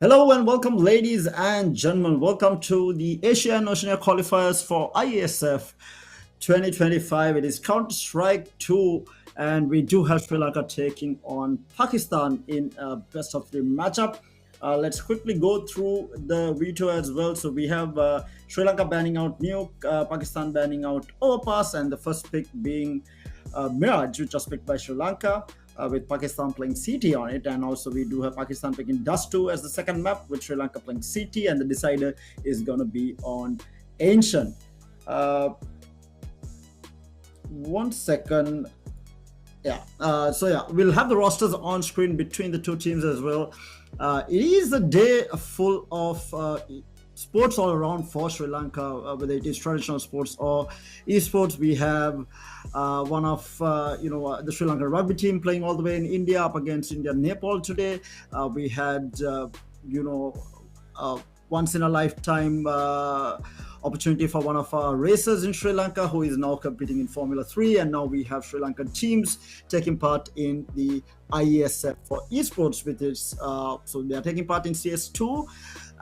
Hello and welcome, ladies and gentlemen. Welcome to the Asian Oceania qualifiers for IESF 2025. It is Counter-Strike 2, and we do have Sri Lanka taking on Pakistan in a best of three matchup. Let's quickly go through the veto as well. So we have Sri Lanka banning out Nuke, Pakistan banning out Overpass, and the first pick being Mirage, which was picked by Sri Lanka. With Pakistan playing CT on it, and also we do have Pakistan picking Dust 2 as the second map, with Sri Lanka playing CT, and the decider is going to be on Ancient. One second. Yeah. We'll have the rosters on screen between the two teams as well. It is a day full of sports all around for Sri Lanka, whether it is traditional sports or esports. We have one of the Sri Lanka rugby team playing all the way in India up against India Nepal today. We had once in a lifetime opportunity for one of our racers in Sri Lanka who is now competing in Formula 3, and now we have Sri Lankan teams taking part in the IESF for esports, with its so they are taking part in CS2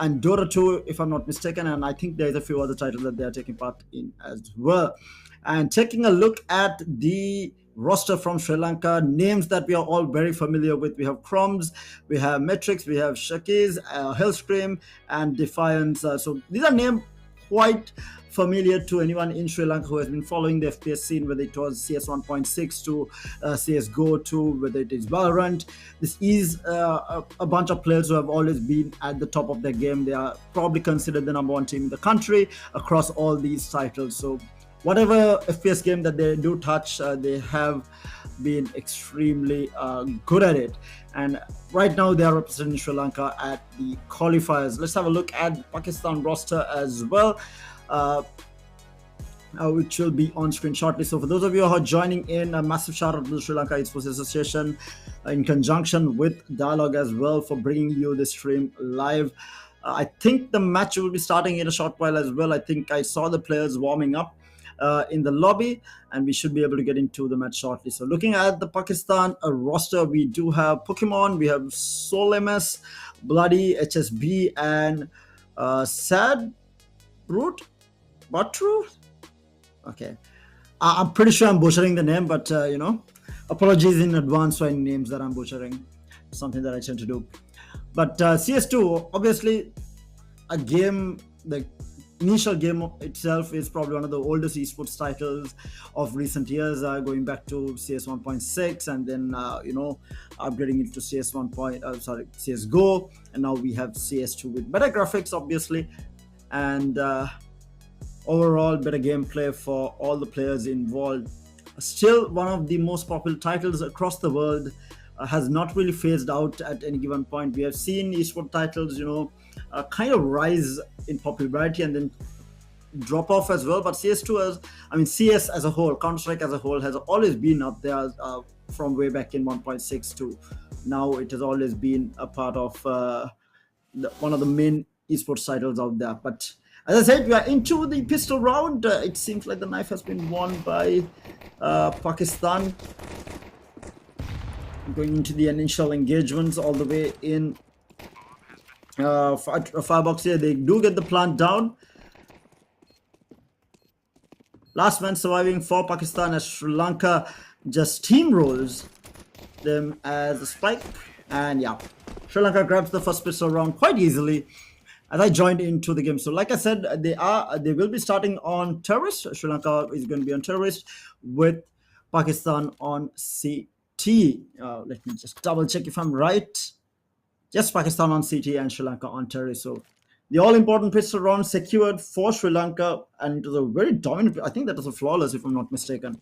and Dota 2, if I'm not mistaken, and I think there's a few other titles that they are taking part in as well. And taking a look at the roster from Sri Lanka, names that we are all very familiar with. We have Crumbs, we have Matrix, we have Shakiz, Hellscream, and Defiance. So these are names quite familiar to anyone in Sri Lanka who has been following the FPS scene, whether it was CS 1.6 to CSGO to whether it is Valorant. This is a bunch of players who have always been at the top of their game. They are probably considered the number one team in the country across all these titles. So whatever FPS game that they do touch, they have been extremely good at it. And right now they are representing Sri Lanka at the qualifiers. Let's have a look at the Pakistan roster as well, which will be on screen shortly. So for those of you who are joining in, a massive shout out to the Sri Lanka Esports Association in conjunction with Dialogue as well for bringing you the stream live. I think the match will be starting in a short while as well. I think I saw the players warming up in the lobby, and we should be able to get into the match shortly. So looking at the Pakistan roster, we do have Pokemon, we have Solemus, Bloody, HSB, and Sad Root Batru. Okay, I'm pretty sure I'm butchering the name, but apologies in advance for any names that I'm butchering. Something that I tend to do. But CS2, obviously, a game, the initial game itself is probably one of the oldest esports titles of recent years, going back to CS 1.6, and then upgrading it to CSGO, and now we have CS2 with better graphics, obviously, and overall better gameplay for all the players involved. Still one of the most popular titles across the world. Has not really phased out at any given point. We have seen esports titles, kind of rise in popularity and then drop off as well. But CS as a whole, Counter-Strike as a whole, has always been up there from way back in 1.6 to now. It has always been a part of one of the main esports titles out there. But as I said, we are into the pistol round. It seems like the knife has been won by Pakistan. Going into the initial engagements all the way in firebox here. They do get the plant down. Last man surviving for Pakistan as Sri Lanka just steamrolls them as a spike. And yeah, Sri Lanka grabs the first pistol round quite easily as I joined into the game. So like I said, they will be starting on terrorist. Sri Lanka is going to be on terrorist with Pakistan on CT. Let me just double check if I'm right. Yes, Pakistan on CT and Sri Lanka on terrorist. So the all-important pistol round secured for Sri Lanka, and it was a very dominant. I think that was a flawless, if I'm not mistaken.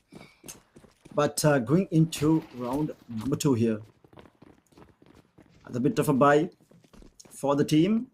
But going into round number 2 here, as a bit of a buy for the team.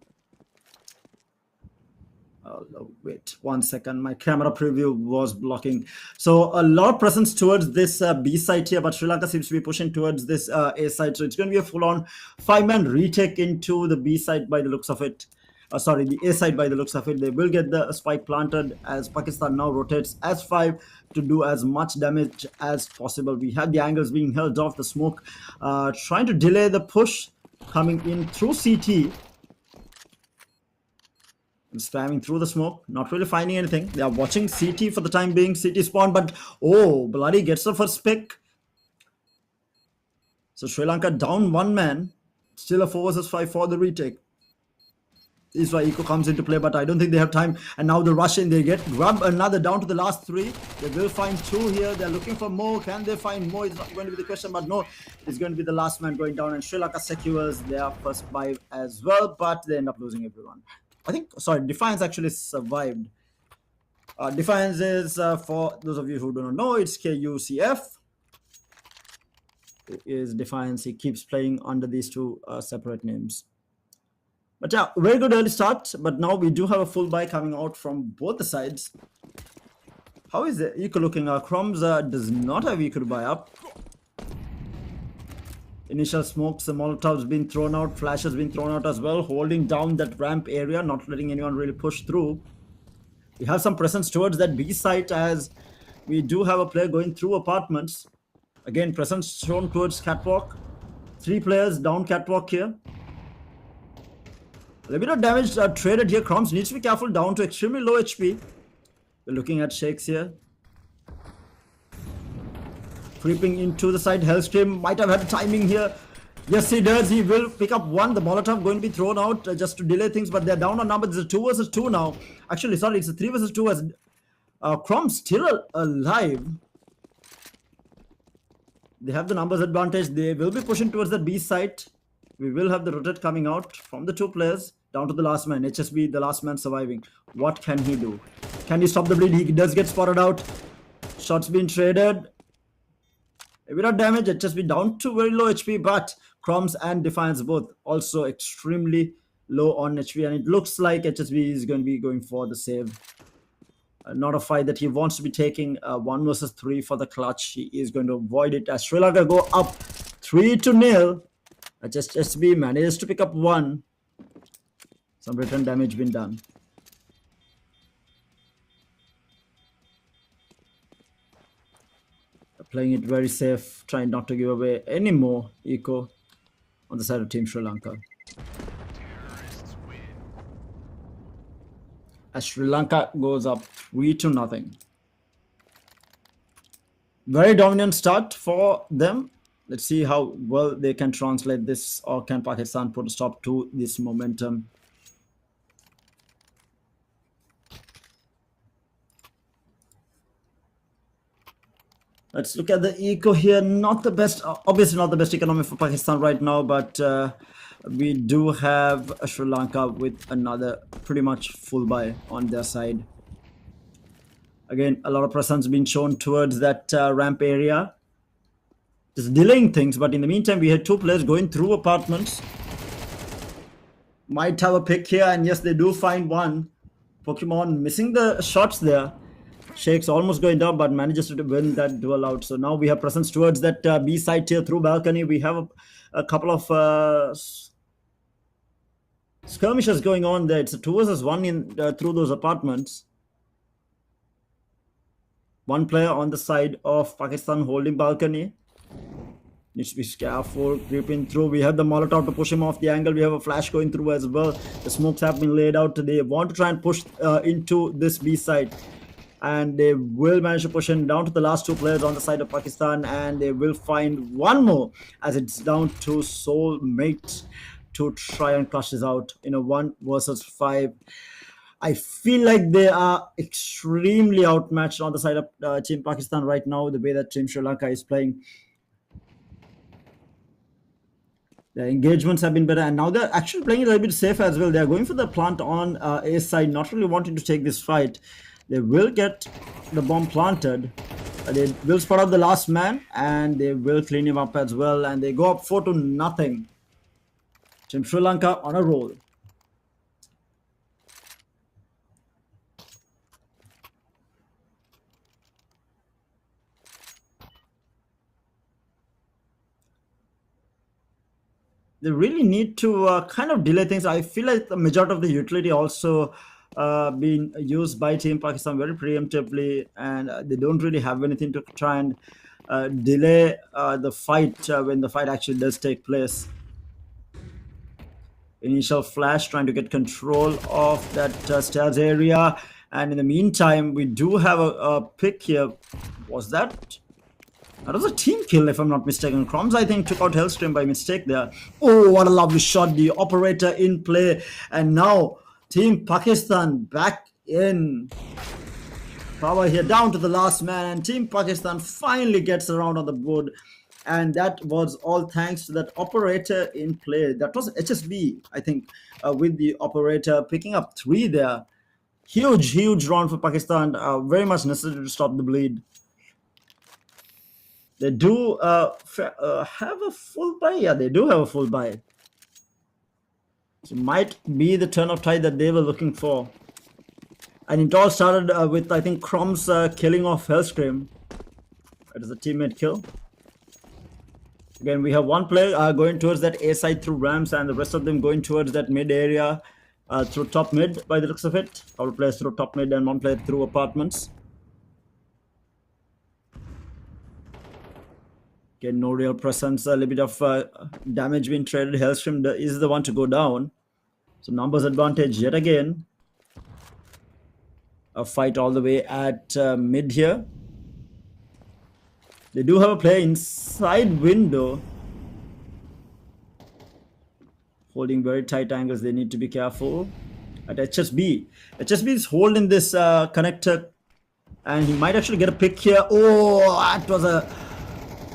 Wait 1 second, my camera preview was blocking. So a lot of presence towards this B side here, but Sri Lanka seems to be pushing towards this A side. So it's going to be a full-on 5-man retake into the B side by the looks of it. The A side by the looks of it. They will get the spike planted as Pakistan now rotates as 5 to do as much damage as possible. We have the angles being held off, the smoke trying to delay the push coming in through CT. Spamming through the smoke, not really finding anything. They are watching CT for the time being. CT spawn, but oh, bloody gets the first pick. So Sri Lanka down one man. Still a 4 versus 5 for the retake. This is why Eco comes into play, but I don't think they have time. And now the rush in, they grab another down to the last 3. They will find 2 here. They're looking for more. Can they find more? It's not going to be the question, but no, it's going to be the last man going down. And Sri Lanka secures their first buy as well, but they end up losing everyone. I think, sorry, Defiance actually survived. Defiance is, for those of you who do not know, it's KUCF. It is Defiance. He keeps playing under these 2 separate names. But yeah, very good early start. But now we do have a full buy coming out from both the sides. How is the Eco looking? Crumbs does not have Eco to buy up. Initial smokes, the Molotov's been thrown out, Flash has been thrown out as well, holding down that ramp area, not letting anyone really push through. We have some presence towards that B site as we do have a player going through apartments. Again, presence shown towards catwalk. 3 players down catwalk here. A little bit of damage traded here. Crumbs needs to be careful, down to extremely low HP. We're looking at Shakes here. Creeping into the side. Hellstream might have had timing here. Yes, he does. He will pick up 1. The Molotov going to be thrown out just to delay things, but they're down on numbers. It's a 2 versus 2 now. Actually, sorry, it's a 3 versus 2 as Crumbs still alive. They have the numbers advantage. They will be pushing towards the B site. We will have the rotate coming out from the 2 players down to the last man. HSB, the last man surviving. What can he do? Can he stop the bleed? He does get spotted out. Shots being traded. A bit of damage. HSB down to very low HP, but Crumbs and Defiance both also extremely low on HP, and it looks like HSB is going to be going for the save. Not a fight that he wants to be taking. 1 versus 3 for the clutch. He is going to avoid it as Sri Lanka go up 3-0. HSB manages to pick up 1. Some return damage been done. Playing it very safe, trying not to give away any more eco on the side of Team Sri Lanka. As Sri Lanka goes up 3-0. Very dominant start for them. Let's see how well they can translate this, or can Pakistan put a stop to this momentum. Let's look at the eco here. Not the best, obviously not the best economy for Pakistan right now, but we do have Sri Lanka with another pretty much full buy on their side. Again, a lot of presence being shown towards that ramp area. Just delaying things, but in the meantime, we had 2 players going through apartments. Might have a pick here, and yes, they do find 1. Pokemon missing the shots there. Shakes almost going down, but manages to win that duel out. So now we have presence towards that B side here through balcony. We have a couple of skirmishes going on there. It's a 2 versus 1 in through those apartments. 1 player on the side of Pakistan holding balcony. Needs to be careful, creeping through. We have the Molotov to push him off the angle. We have a flash going through as well. The smokes have been laid out. They want to try and push into this B side. And they will manage to push in down to the last 2 players on the side of Pakistan, and they will find 1 more as it's down to Soulmate to try and clutch this out in a 1 versus 5. I feel like they are extremely outmatched on the side of Team Pakistan right now, the way that Team Sri Lanka is playing. The engagements have been better, and now they're actually playing a little bit safe as well. They're going for the plant on A side, not really wanting to take this fight. They will get the bomb planted. They will spot out the last man, and they will clean him up as well. And they go up 4-0. Team Sri Lanka on a roll. They really need to kind of delay things. I feel like the majority of the utility also being used by Team Pakistan very preemptively, and they don't really have anything to try and delay the fight when the fight actually does take place. Initial flash trying to get control of that stairs area. And in the meantime, we do have a pick here. Was that? That was a team kill, if I'm not mistaken. Crumbs, I think, took out Hellstream by mistake there. Oh, what a lovely shot. The operator in play. And now, Team Pakistan back in power here, down to the last man. And Team Pakistan finally gets around on the board. And that was all thanks to that operator in play. That was HSB, I think, with the operator picking up 3 there. Huge round for Pakistan. Very much necessary to stop the bleed. They do have a full buy. Yeah, they do have a full buy. So might be the turn of tide that they were looking for. And it all started with, I think, Crumbs killing off Hellscream. That is a teammate kill. Again, we have one player going towards that A side through ramps, and the rest of them going towards that mid area through top mid by the looks of it. Couple players through top mid and one player through apartments. Again, no real presence, a little bit of damage being traded. Hellstream is the one to go down. So numbers advantage yet again. A fight all the way at mid here. They do have a player inside window. Holding very tight angles. They need to be careful. At HSB. HSB is holding this connector. And he might actually get a pick here. Oh, that was a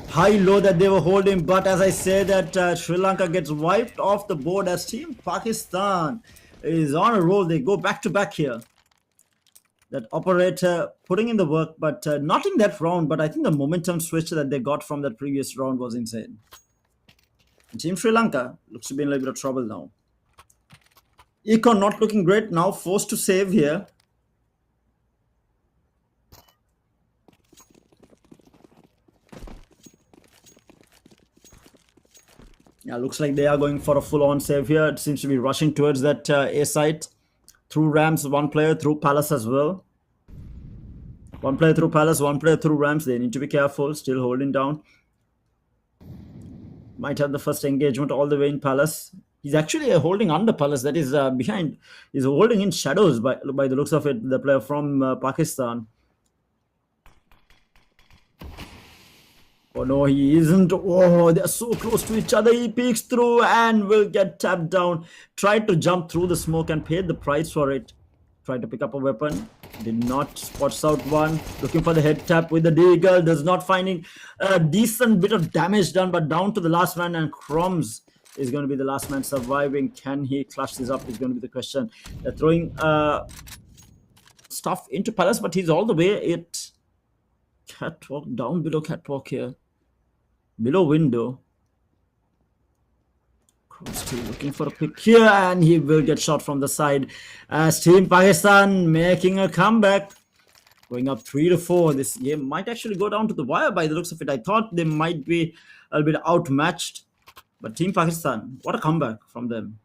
high-low that they were holding. But as I say that Sri Lanka gets wiped off the board as Team Pakistan is on a roll. They go back-to-back here. That operator putting in the work, but not in that round. But I think the momentum switch that they got from that previous round was insane. And Team Sri Lanka looks to be in a little bit of trouble now. Econ not looking great now, forced to save here. Yeah, looks like they are going for a full-on save here. It seems to be rushing towards that A site. Through ramps, one player through Palace as well. One player through Palace, one player through ramps. They need to be careful, still holding down. Might have the first engagement all the way in Palace. He's actually holding under Palace, that is behind. He's holding in shadows by the looks of it, the player from Pakistan. Oh no, he isn't. Oh, they're so close to each other. He peeks through and will get tapped down. Tried to jump through the smoke and paid the price for it. Tried to pick up a weapon. Did not. Spots out one. Looking for the head tap with the deagle. Does not finding a decent bit of damage done, but down to the last man, and Crumbs is going to be the last man surviving. Can he clutch this up is going to be the question. They're throwing stuff into Palace, but he's all the way at catwalk, down below catwalk here. Below window. Still looking for a pick here, and he will get shot from the side as Team Pakistan making a comeback. Going up 3-4. This game might actually go down to the wire by the looks of it. I thought they might be a little bit outmatched. But Team Pakistan, what a comeback from them.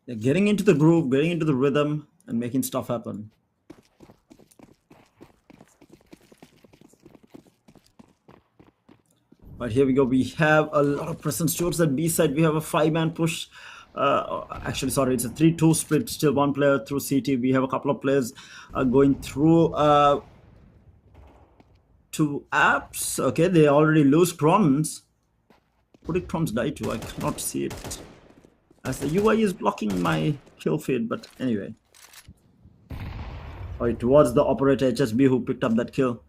They're getting into the groove, getting into the rhythm, and making stuff happen. But here we go. We have a lot of presence towards that B side. We have a 5-man push. Actually, sorry, it's a 3-2 split. Still one player through CT. We have a couple of players going through two apps. Okay, they already lose Crumbs. What did Crumbs die to? I cannot see it, as the UI is blocking my kill feed. But anyway. Oh, it was the operator HSB who picked up that kill.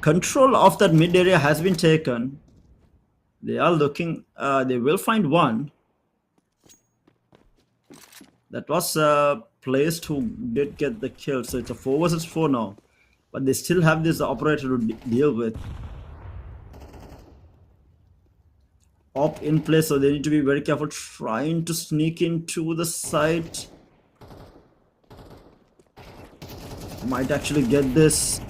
Control of that mid area has been taken. They are looking. They will find one. That was placed who did get the kill. So it's a 4 versus 4 now. But they still have this operator to deal with. Op in place, so they need to be very careful trying to sneak into the site. Might actually get this.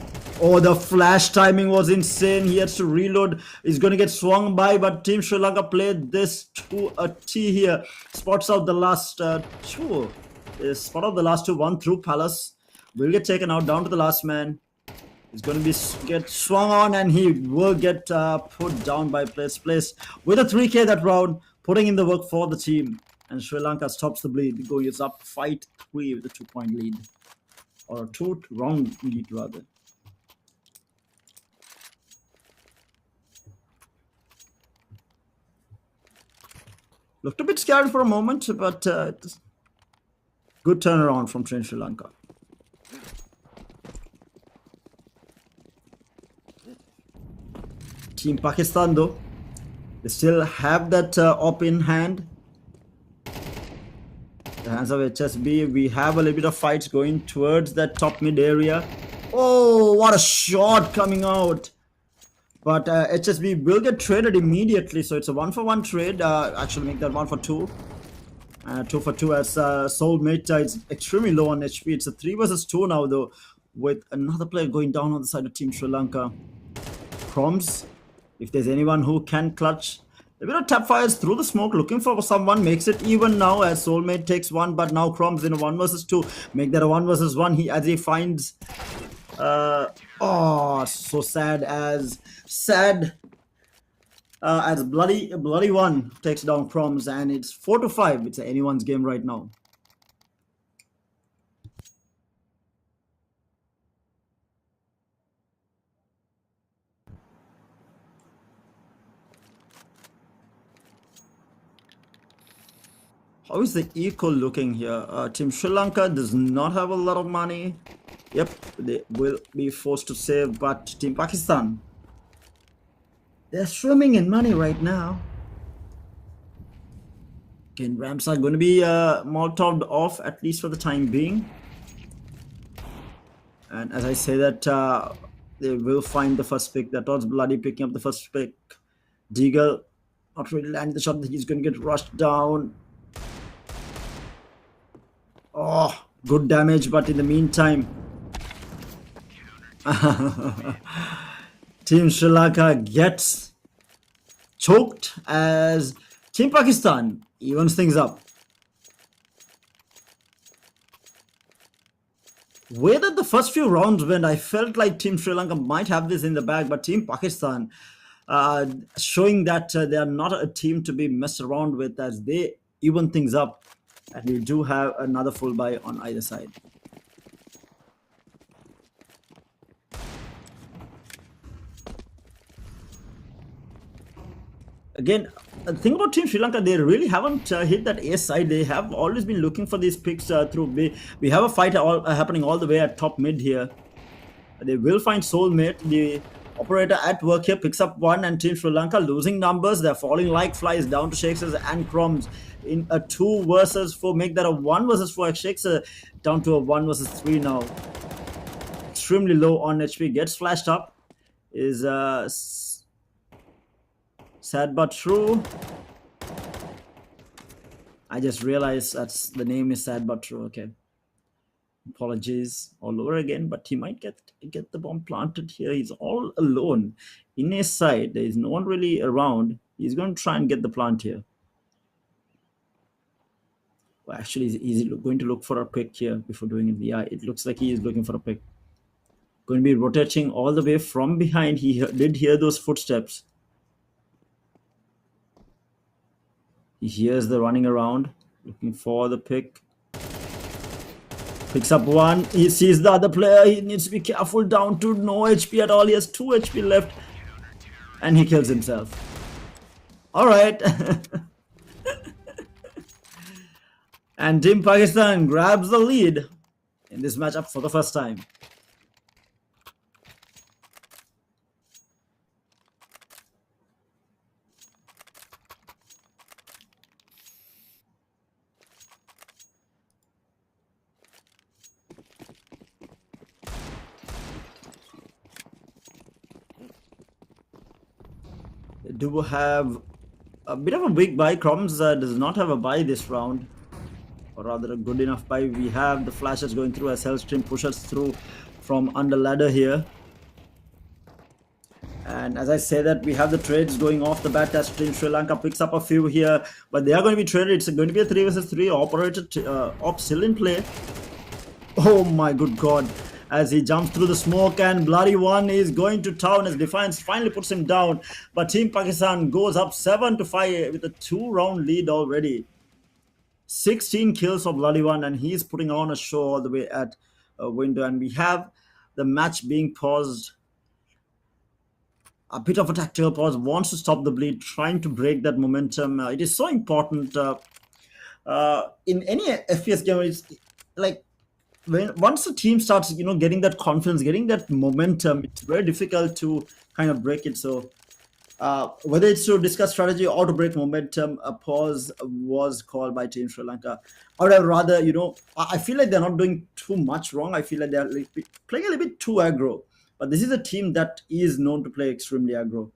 Oh, the flash timing was insane. He has to reload. He's going to get swung by, but Team Sri Lanka played this to a T here. Spots out the last two. Spot out the last two. One through Palace. Will get taken out down to the last man. He's going to get swung on, and he will get put down by Place with a 3K that round, putting in the work for the team. And Sri Lanka stops the bleed. Going is up 5-3 with a 2-point lead, or a 2-round lead rather. Looked a bit scared for a moment, but good turnaround from Sri Lanka. Team Pakistan, though, they still have that op in hand. The hands of HSB. We have a little bit of fights going towards that top mid area. Oh, what a shot coming out! But HSB will get traded immediately, so it's a 1-for-1 trade. Actually, make that 1-for-2. 2-for-2 as Soulmate is extremely low on HP. It's a 3 versus 2 now, though, with another player going down on the side of Team Sri Lanka. Croms, if there's anyone who can clutch. A bit of tap fires through the smoke, looking for someone. Makes it even now as Soulmate takes one, but now Croms in a 1 versus 2. Make that a 1 versus 1 as he finds... oh, so sad as bloody one takes down Croms, and it's 4-5. It's anyone's game right now. How is the eco looking here? Team Sri Lanka does not have a lot of money. Yep, they will be forced to save, but Team Pakistan, they're swimming in money right now. Again, Rams are going to be Molotoved off, at least for the time being. And as I say that, they will find the first pick. That was Bloody picking up the first pick. Deagle not really landing the shot. He's going to get rushed down. Oh, good damage, but in the meantime... Team Sri Lanka gets choked as Team Pakistan evens things up. Whether the first few rounds went, I felt like Team Sri Lanka might have this in the bag, but Team Pakistan showing that they are not a team to be messed around with as they even things up, and we do have another full buy on either side. Again, the thing about Team Sri Lanka, they really haven't hit that A side. They have always been looking for these picks through B. We have a fight happening all the way at top mid here. They will find Soulmate. The operator at work here picks up one, and Team Sri Lanka losing numbers. They're falling like flies down to Shakespeare and Croms in a 2 versus 4. Make that a 1 versus 4. Shakespeare down to a 1 versus 3 now. Extremely low on HP. Gets flashed up. Is sad but true. I just realized that's the name is Sad but True. Okay. Apologies all over again, but he might get the bomb planted here. He's all alone in his side. There is no one really around. He's going to try and get the plant here. Well, actually, he's going to look for a pick here before doing it. Yeah, it looks like he is looking for a pick. Going to be rotating all the way from behind. He did hear those footsteps. He hears the running around, looking for the pick. Picks up one. He sees the other player. He needs to be careful. Down to no HP at all. He has 2 HP left. And he kills himself. All right. And Team Pakistan grabs the lead in this matchup for the first time. Do have a bit of a big buy. Croms does not have a buy this round, or rather a good enough buy. We have the flashes going through as Hellstream pushes through from under ladder here. And as I say that, we have the trades going off the bat as Team Sri Lanka picks up a few here, but they are going to be traded. It's going to be a 3 versus 3 operator op still in play. Oh my good god. as he jumps through the smoke, and bloody one is going to town as Defiance finally puts him down. But Team Pakistan goes up 7-5 with a 2-round lead already. 16 kills for bloody one, and he's putting on a show all the way at window. And we have the match being paused. A bit of a tactical pause, wants to stop the bleed, trying to break that momentum. It is so important in any FPS game. It's like once the team starts, getting that confidence, getting that momentum, it's very difficult to kind of break it. So whether it's to discuss strategy or to break momentum, a pause was called by Team Sri Lanka. I would have rather, I feel like they're not doing too much wrong. I feel like they're playing a little bit too aggro. But this is a team that is known to play extremely aggro.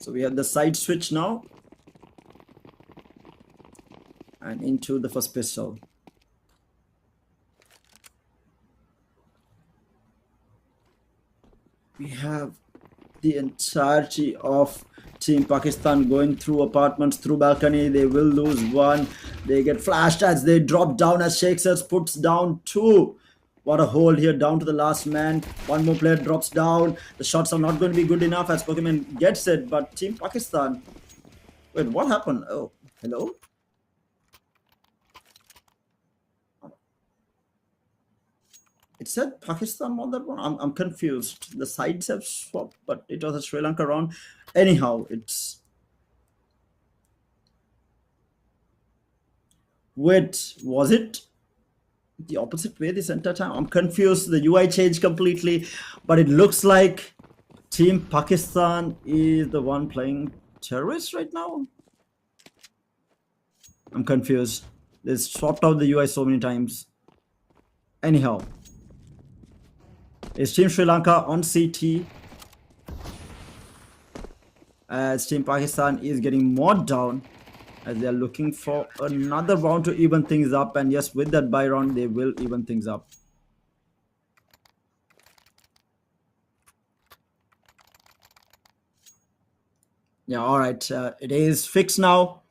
So we have the side switch now. And into the first pistol. We have the entirety of Team Pakistan going through apartments, through balcony. They will lose one. They get flashed as they drop down as Shakespeare puts down two. What a hold here, down to the last man. One more player drops down. The shots are not going to be good enough as Pokemon gets it. But Team Pakistan... Wait, what happened? Oh, hello? It said Pakistan on that one. I'm confused. The sides have swapped, but it was a Sri Lanka round. Anyhow, it's... Wait, was it the opposite way this entire time? I'm confused. The UI changed completely, but it looks like Team Pakistan is the one playing terrorists right now. I'm confused. They swapped out the UI so many times. Anyhow, it's Team Sri Lanka on CT as Team Pakistan is getting more down as they are looking for another round to even things up. And yes, with that buy round, they will even things up. Yeah, all right. It is fixed now.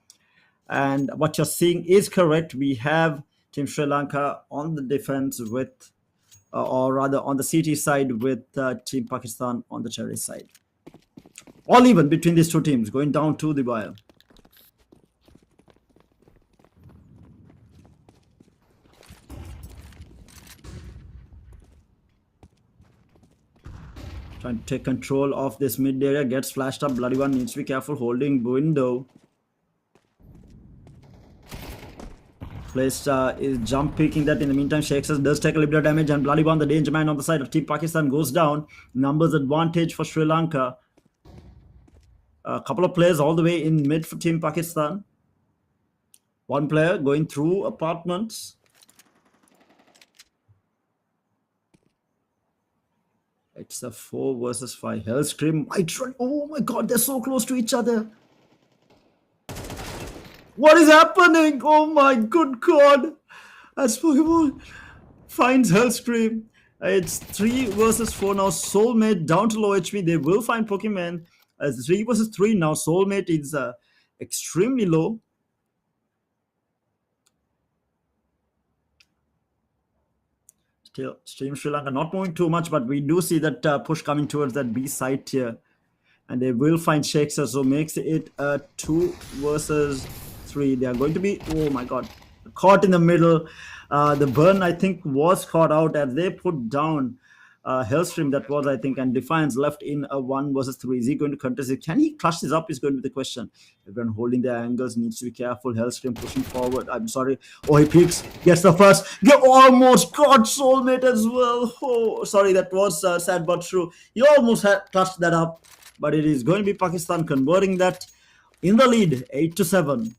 And what you're seeing is correct. We have Team Sri Lanka on the defense with... or rather on the CT side with Team Pakistan on the terrorist side. All even between these two teams going down to the wire. Trying to take control of this mid area, gets flashed up. Bloody one needs to be careful holding window. Placed is jump picking that. In the meantime, Shakespeare does take a little bit of damage, and bloody one, the danger man on the side of Team Pakistan, goes down. Numbers advantage for Sri Lanka. A couple of players all the way in mid for Team Pakistan. One player going through apartments. It's a 4 versus 5. Hellscream might run. Oh my god, they're so close to each other. What is happening? Oh my good god. As Pokemon finds Hellscream. It's 3 versus 4 now. Soulmate down to low HP. They will find Pokemon. As 3 versus 3 now. Soulmate is extremely low. Still, Team Sri Lanka not moving too much, but we do see that push coming towards that B side here. And they will find Shakespeare, so makes it a 2 versus 3. They are going to be, oh my god, caught in the middle. The burn, I think, was caught out as they put down Hellstream, that was, I think, and Defiance left in a 1 versus 3. Is he going to contest it? Can he clutch this up is going to be the question. Everyone holding their angles needs to be careful. Hellstream pushing forward. I'm sorry. Oh, he peeks. Gets the first. Get almost got Soulmate as well. Oh, sorry, that was sad but true. He almost had clutched that up. But it is going to be Pakistan converting that in the lead, 8-7.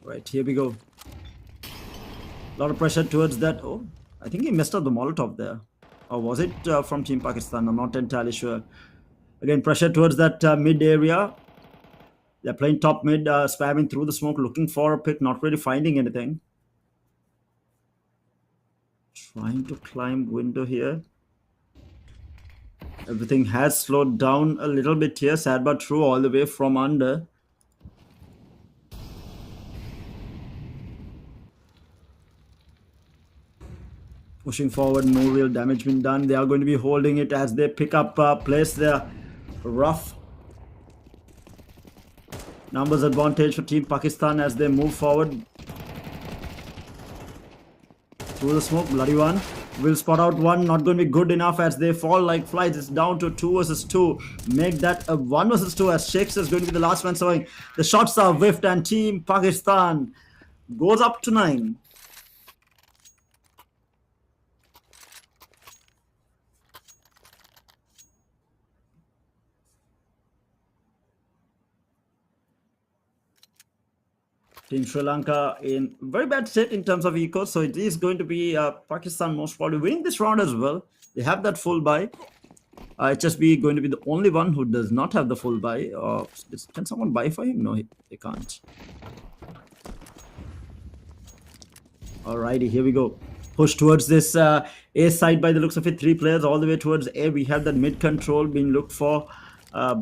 Right, here we go. A lot of pressure towards that. Oh, I think he messed up the Molotov there. Or was it from Team Pakistan? I'm not entirely sure. Again, pressure towards that mid area. They're playing top mid, spamming through the smoke, looking for a pick, not really finding anything. Trying to climb window here. Everything has slowed down a little bit here. Sad but true, all the way from under. Pushing forward, no real damage been done. They are going to be holding it as they pick up place there. Rough. Numbers advantage for Team Pakistan as they move forward. Through the smoke, bloody one. Will spot out one, not going to be good enough as they fall like flies. It's down to 2 versus 2. Make that a 1 versus 2 as Shakes is going to be the last man surviving. The shots are whiffed and Team Pakistan goes up to 9. Team Sri Lanka in very bad state in terms of eco, so it is going to be Pakistan most probably winning this round as well. They have that full buy. HSB going to be the only one who does not have the full buy. Can someone buy for him? No, they can't. Alrighty, here we go. Push towards this A side by the looks of it. 3 players all the way towards A. We have that mid control being looked for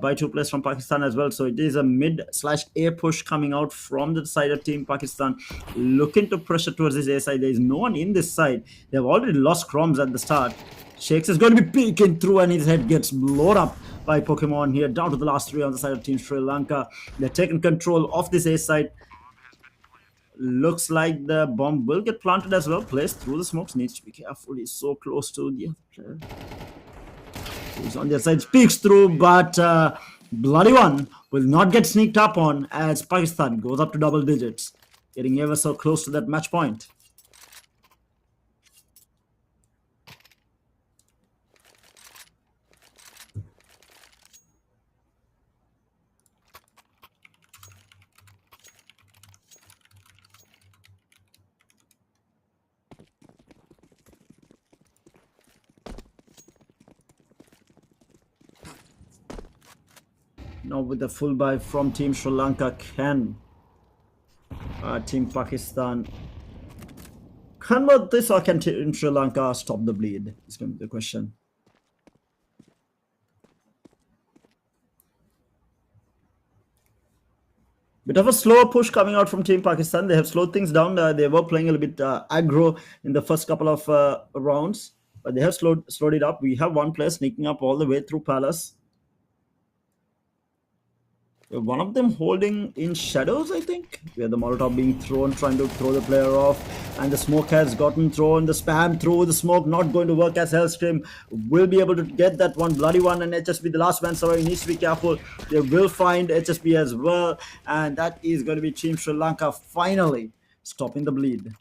by 2 players from Pakistan as well. So it is a mid/A push coming out from the side of Team Pakistan. Looking to pressure towards this A side. There is no one in this side. They have already lost Chroms at the start. Shakes is going to be peeking through and his head gets blown up by Pokemon here. Down to the last 3 on the side of Team Sri Lanka. They're taking control of this A side. Looks like the bomb will get planted as well. Placed through the smokes. Needs to be careful. He's so close to the other player. He's on the other side. Speaks through, but bloody one will not get sneaked up on as Pakistan goes up to double digits. Getting ever so close to that match point. Now with the full buy from Team Sri Lanka, can Team Pakistan convert this or can Team Sri Lanka stop the bleed? Is going to be the question. Bit of a slower push coming out from Team Pakistan. They have slowed things down. They were playing a little bit aggro in the first couple of rounds, but they have slowed it up. We have one player sneaking up all the way through Palace. One of them holding in shadows, I think. Where the Molotov being thrown, trying to throw the player off. And the smoke has gotten thrown. The spam through the smoke, not going to work as Hellstream will be able to get that one. Bloody one and HSB, the last man surviving, needs to be careful. They will find HSB as well. And that is going to be Team Sri Lanka finally stopping the bleed.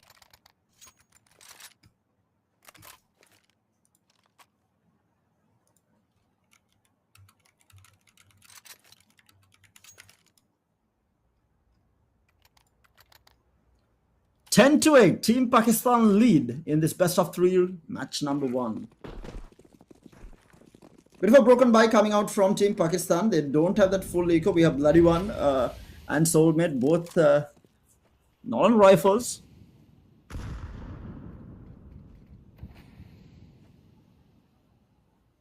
(10-8), Team Pakistan lead in this best of 3 match number 1. Bit of a broken buy coming out from Team Pakistan. They don't have that full eco. We have Bloody One and Soulmate, both non rifles.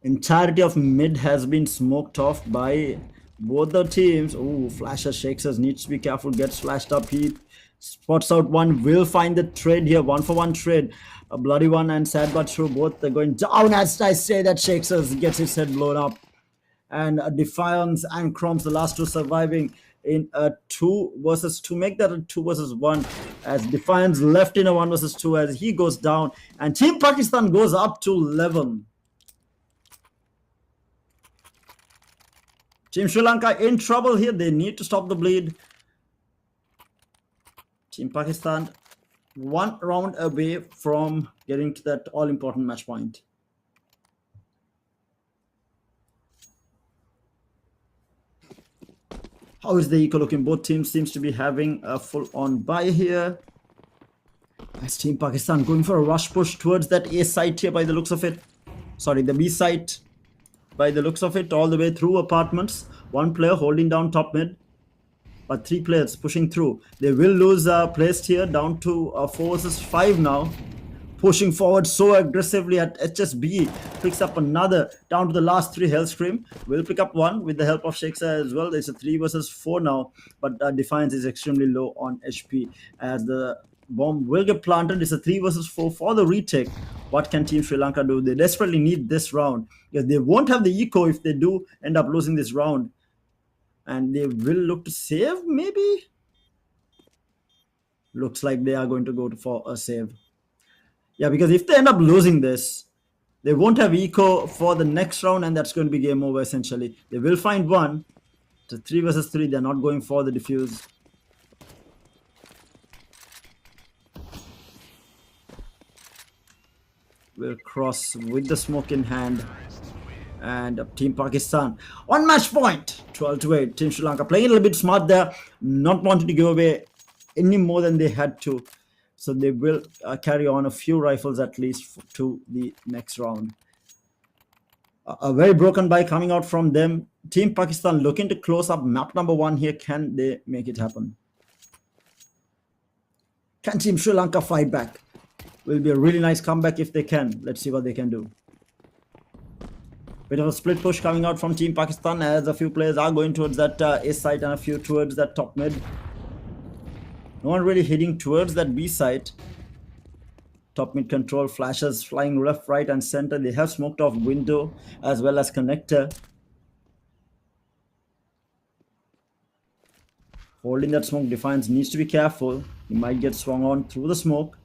Entirety of mid has been smoked off by both the teams. Oh, Flasher Shakes us, needs to be careful, gets flashed up. He spots out one, will find the trade here, 1-for-1 trade. A Bloody One and Sad But True, both are going down as I say that Shakes us, gets his head blown up. And Defiance and Chroms, the last 2 surviving in a 2 versus 2. Make that a 2 versus 1 as Defiance left in a 1 versus 2 as he goes down. And Team Pakistan goes up to 11. Team Sri Lanka in trouble here. They need to stop the bleed. Team Pakistan 1 round away from getting to that all-important match point. How is the eco looking? Both teams seems to be having a full-on buy here. As Team Pakistan going for a rush push towards that A site here by the looks of it. Sorry, the B site by the looks of it, all the way through apartments. One player holding down top mid, but three players pushing through. They will lose placed here down to 4 versus 5 now. Pushing forward so aggressively at HSB. Picks up another down to the last 3. Hellscream will pick up one with the help of Shakespeare as well. It's a 3 versus 4 now, but Defiance is extremely low on HP as the bomb will get planted. It's a 3 versus 4 for the retake. What can Team Sri Lanka do? They desperately need this round because they won't have the eco if they do end up losing this round. And they will look to save, maybe? Looks like they are going to go for a save. Yeah, because if they end up losing this, they won't have eco for the next round, and that's going to be game over essentially. They will find one. It's a 3 versus 3. They're not going for the defuse. Will cross with the smoke in hand. And Team Pakistan on match point, 12-8. Team Sri Lanka playing a little bit smart there, not wanting to give away any more than they had to. So they will carry on a few rifles at least to the next round. A very broken buy coming out from them. Team Pakistan looking to close up map number 1 here. Can they make it happen? Can Team Sri Lanka fight back? Will be a really nice comeback if they can. Let's see what they can do. Bit of a split push coming out from Team Pakistan as a few players are going towards that A site and a few towards that top mid. No one really heading towards that B site. Top mid control, flashes flying left, right and center. They have smoked off window as well as connector. Holding that smoke, Defiance needs to be careful. He might get swung on through the smoke.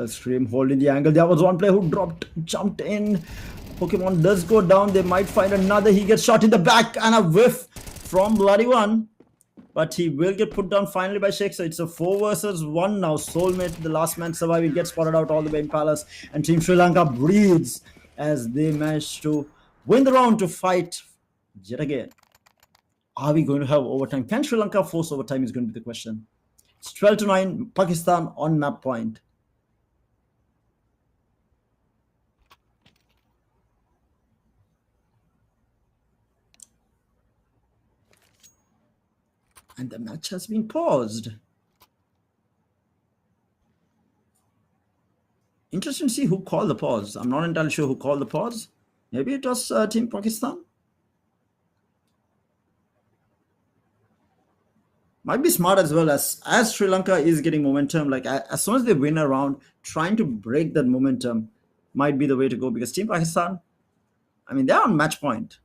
Scream holding the angle. There was one player who jumped in. Pokemon does go down. They might find another. He gets shot in the back and a whiff from Bloody One. But he will get put down finally by Sheikh. So it's a 4 versus 1 now. Soulmate, the last man surviving, gets spotted out all the way in Palace. And Team Sri Lanka breathes as they manage to win the round to fight yet again. Are we going to have overtime? Can Sri Lanka force overtime is going to be the question. It's 12-9, Pakistan on map point. And the match has been paused. Interesting to see who called the pause. I'm not entirely sure who called the pause. Maybe it was Team Pakistan. Might be smart as well as Sri Lanka is getting momentum. Like as soon as they win a round, trying to break that momentum might be the way to go because Team Pakistan, I mean, they're on match point.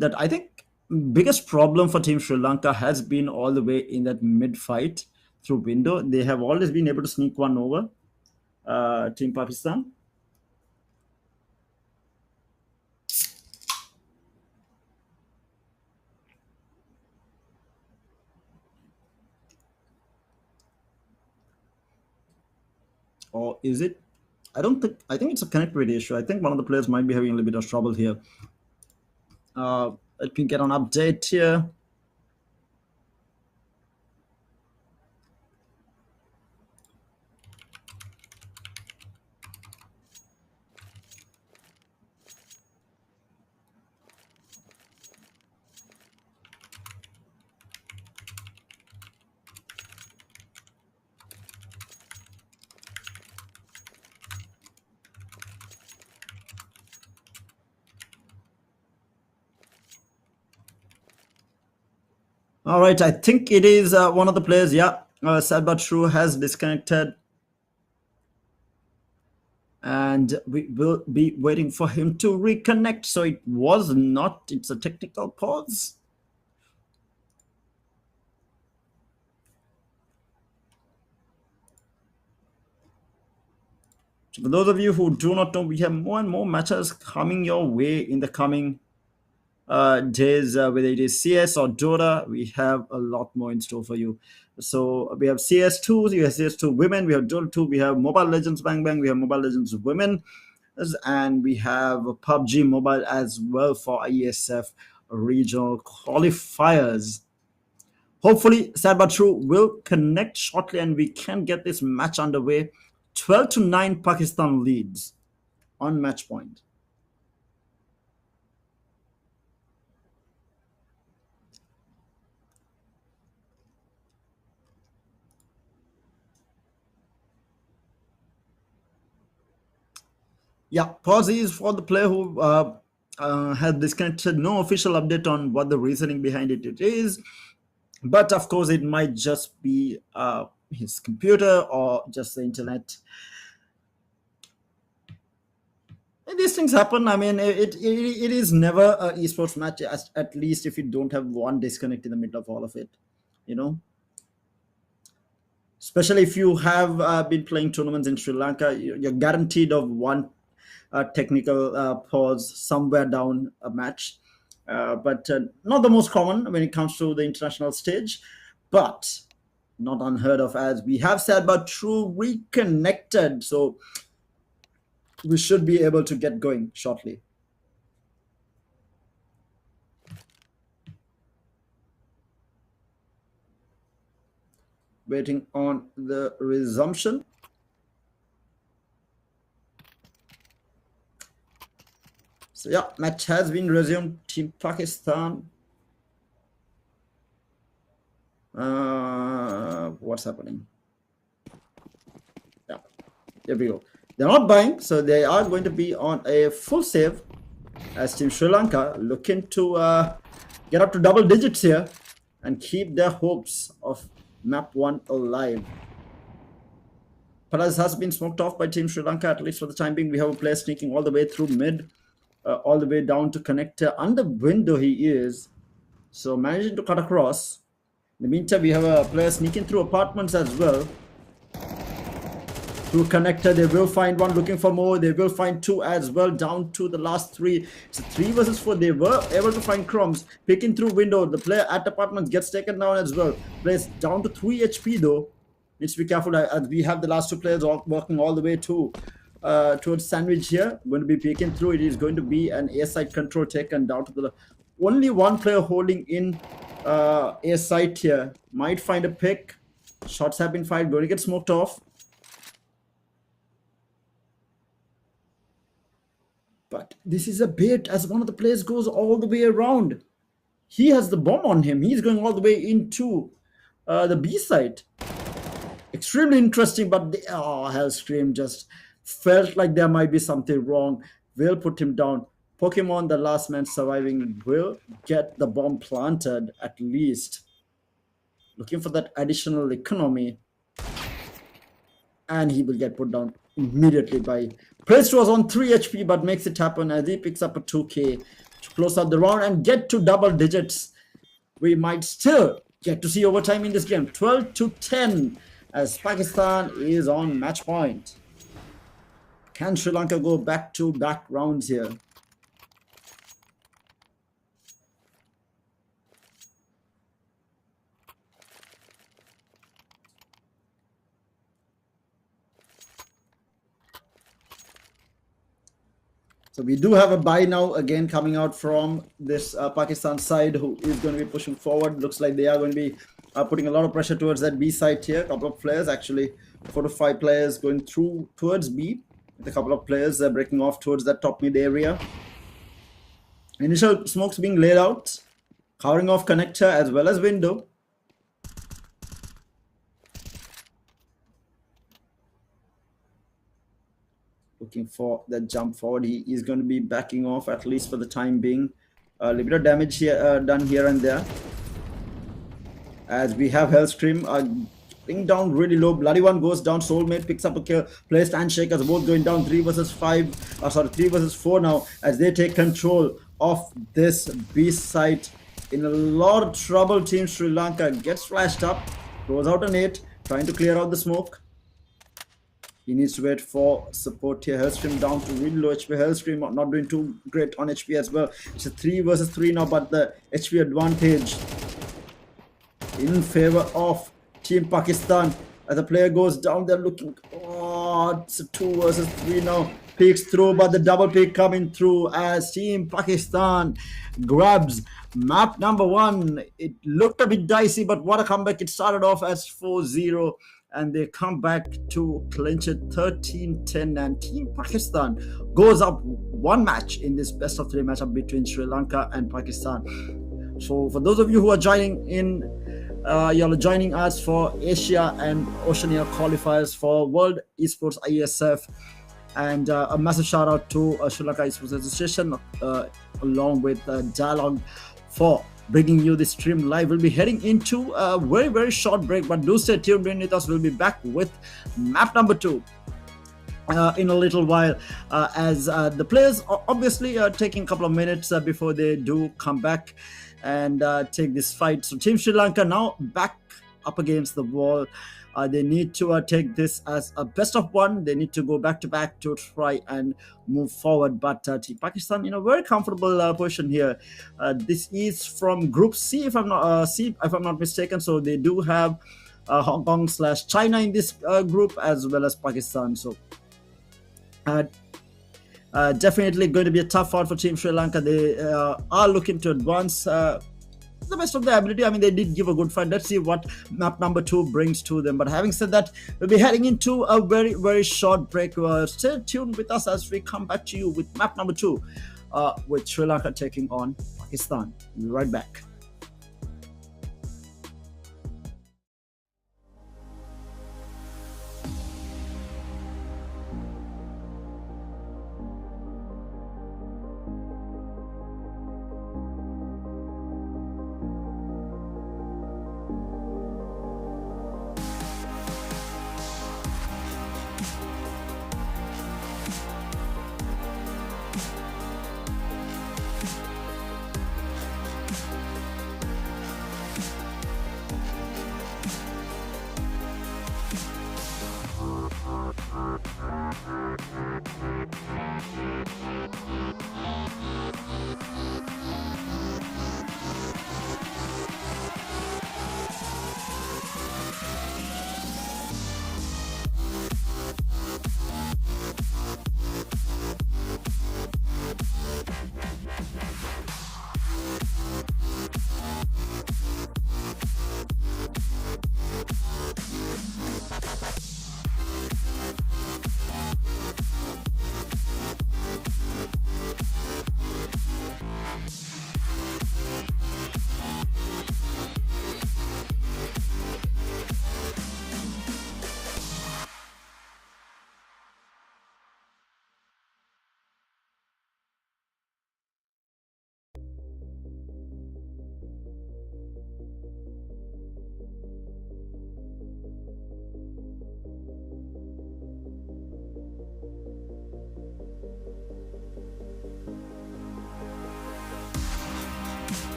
That I think biggest problem for Team Sri Lanka has been all the way in that mid fight through window. They have always been able to sneak one over Team Pakistan. Or is it? I think it's a connectivity issue. I think one of the players might be having a little bit of trouble here. Let me get an update here. All right, I think it is one of the players. Yeah, sad but true has disconnected. And we will be waiting for him to reconnect. So it was not, it's a technical pause. So for those of you who do not know, we have more and more matches coming your way in the coming days, whether it is CS or Dota, we have a lot more in store for you. So we have CS2, we have CS2 Women, we have Dota 2, we have Mobile Legends Bang Bang, we have Mobile Legends Women, and we have PUBG Mobile as well for IESF Regional Qualifiers. Hopefully, sad but true will connect shortly and we can get this match underway. 12-9 Pakistan leads on match point. Yeah, pause is for the player who has disconnected. No official update on what the reasoning behind it is. But of course, it might just be his computer or just the internet. And these things happen. I mean, it is never an esports match, at least if you don't have one disconnect in the middle of all of it, you know. Especially if you have been playing tournaments in Sri Lanka, you're guaranteed of one technical pause somewhere down a match. But not the most common when it comes to the international stage, but not unheard of, as we have said, but true reconnected. So we should be able to get going shortly. Waiting on the resumption. So yeah, match has been resumed. Team Pakistan. What's happening? Yeah, there we go. They're not buying, so they are going to be on a full save as Team Sri Lanka looking to get up to double digits here and keep their hopes of map 1 alive. Paras has been smoked off by Team Sri Lanka, at least for the time being. We have a player sneaking all the way through mid, all the way down to connector. Under window he is, so managing to cut across. In the meantime, we have a player sneaking through apartments as well. Through connector, they will find one, looking for more. They will find two as well, down to the last three. It's a 3 versus 4. They were able to find crumbs. Picking through window, the player at apartments gets taken down as well. Plays down to 3 HP though. Needs to be careful as we have the last two players working all the way to towards sandwich here. Going to be peeking through. It is going to be an A side control taken down to the only one player holding in A side here. Might find a pick. Shots have been fired. Going to get smoked off. But this is a bait as one of the players goes all the way around. He has the bomb on him. He's going all the way into the B side. Extremely interesting, but the Hellscream just felt like there might be something wrong. Will put him down. Pokemon, the last man surviving, will get the bomb planted at least. Looking for that additional economy. And he will get put down immediately by Priest. Was on 3 HP but makes it happen as he picks up a 2k to close out the round and get to double digits. We might still get to see overtime in this game. 12-10 as Pakistan is on match point. Can Sri Lanka go back-to-back rounds here? So we do have a buy now again coming out from this Pakistan side, who is going to be pushing forward. Looks like they are going to be putting a lot of pressure towards that B side here. A couple of players, actually 4 to 5 players going through towards B. With a couple of players breaking off towards that top mid area. Initial smokes being laid out, covering off connector as well as window. Looking for that jump forward. He is going to be backing off at least for the time being. A little bit of damage here done here and there. As we have Hellscream getting down really low. Bloody one goes down. Soulmate picks up a kill. Placed handshakers both going down. 3 versus 3 versus 4 now as they take control of this B site. In a lot of trouble, Team Sri Lanka gets flashed up. Throws out an 8. Trying to clear out the smoke. He needs to wait for support here. Hellstream down to really low HP. Hellstream not doing too great on HP as well. It's a 3 versus 3 now, but the HP advantage in favor of Team Pakistan. As the player goes down, they're looking. Oh, it's a 2 versus 3 now. Peeks through, but the double peek coming through as Team Pakistan grabs map number 1. It looked a bit dicey, but what a comeback. It started off as 4-0, and they come back to clinch it 13-10, and Team Pakistan goes up 1 match in this best of 3 matchup between Sri Lanka and Pakistan. So for those of you who are joining in, you're joining us for Asia and Oceania qualifiers for World Esports IESF, and a massive shout out to Sri Lanka Esports Association along with Dialogue for bringing you this stream live. We'll be heading into a very short break, but do stay tuned with us. We'll be back with map number 2 in a little while, as the players are obviously taking a couple of minutes before they do come back and take this fight. So Team Sri Lanka now back up against the wall. They need to take this as a best of 1. They need to go back to back to try and move forward. But Team Pakistan in a very comfortable position here. This is from Group C, if I'm not mistaken. So they do have Hong Kong/China in this group, as well as Pakistan. So definitely going to be a tough fight for Team Sri Lanka. They are looking to advance the best of their ability. I mean, they did give a good fight. Let's see what map number 2 brings to them. But having said that, we'll be heading into a very short break. Stay tuned with us as we come back to you with map number 2, with Sri Lanka taking on Pakistan. We'll be right back.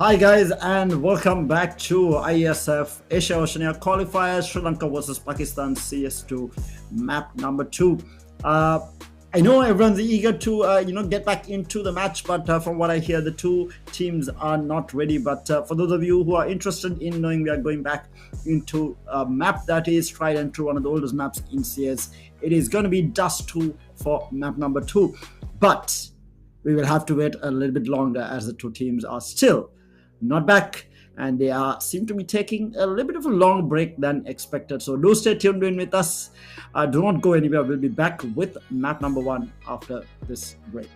Hi guys, and welcome back to IESF Asia Oceania Qualifiers, Sri Lanka versus Pakistan CS2 map number 2. I know everyone's eager to get back into the match, but from what I hear, the two teams are not ready. But for those of you who are interested in knowing, we are going back into a map that is tried and true, one of the oldest maps in CS. It is going to be Dust 2 for map number 2, but we will have to wait a little bit longer as the two teams are still not back, and they seem to be taking a little bit of a long break than expected. So do stay tuned in with us. Do not go anywhere. We'll be back with map number 1 after this break.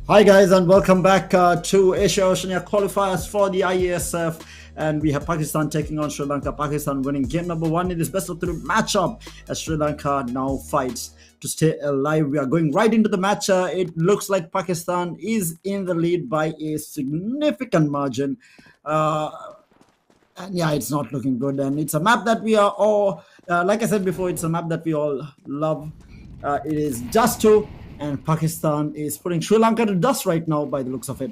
Hi guys, and welcome back to Asia Oceania qualifiers for the IESF, and we have Pakistan taking on Sri Lanka. Pakistan winning game number 1 in this best of 3 matchup as Sri Lanka now fights to stay alive. We are going right into the match. It looks like Pakistan is in the lead by a significant margin. And yeah, it's not looking good, and it's a map that we are all, like I said before, it's a map that we all love. It is just 2, and Pakistan is putting Sri Lanka to dust right now by the looks of it.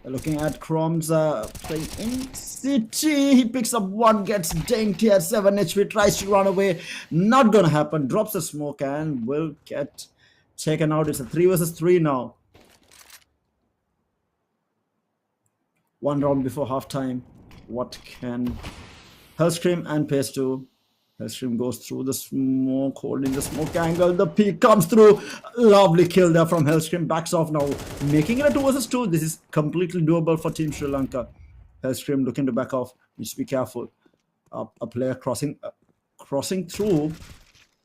Looking at Chrome's playing in City. He picks up 1, gets danked at 7 HP, tries to run away. Not gonna happen. Drops the smoke and will get taken out. It's a 3 versus 3 now. 1 round before halftime. What can Hellscream and Pace do? Hellscream goes through the smoke, holding the smoke angle. The peak comes through. Lovely kill there from Hellscream. Backs off now, making it a 2 versus 2. This is completely doable for Team Sri Lanka. Hellscream looking to back off. Needs to be careful. A player crossing through.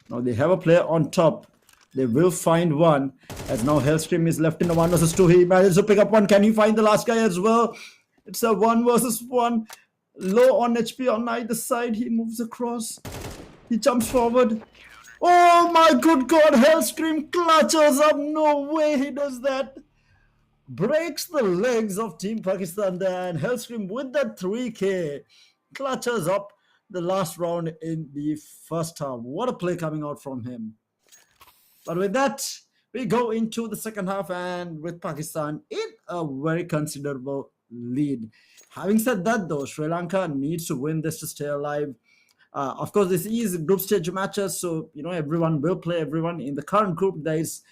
Now they have a player on top. They will find one, as now Hellscream is left in a 1 versus 2. He manages to pick up one. Can he find the last guy as well? It's a 1 versus 1. Low on HP on either side. He moves across. He jumps forward. Oh my good God. Hellscream clutches up. No way he does that. Breaks the legs of Team Pakistan there. And Hellscream with that 3K clutches up the last round in the first half. What a play coming out from him. But with that, we go into the second half, and with Pakistan in a very considerable lead. Having said that, though, Sri Lanka needs to win this to stay alive. Of course, this is group stage matches, so everyone will play everyone. In the current group, there is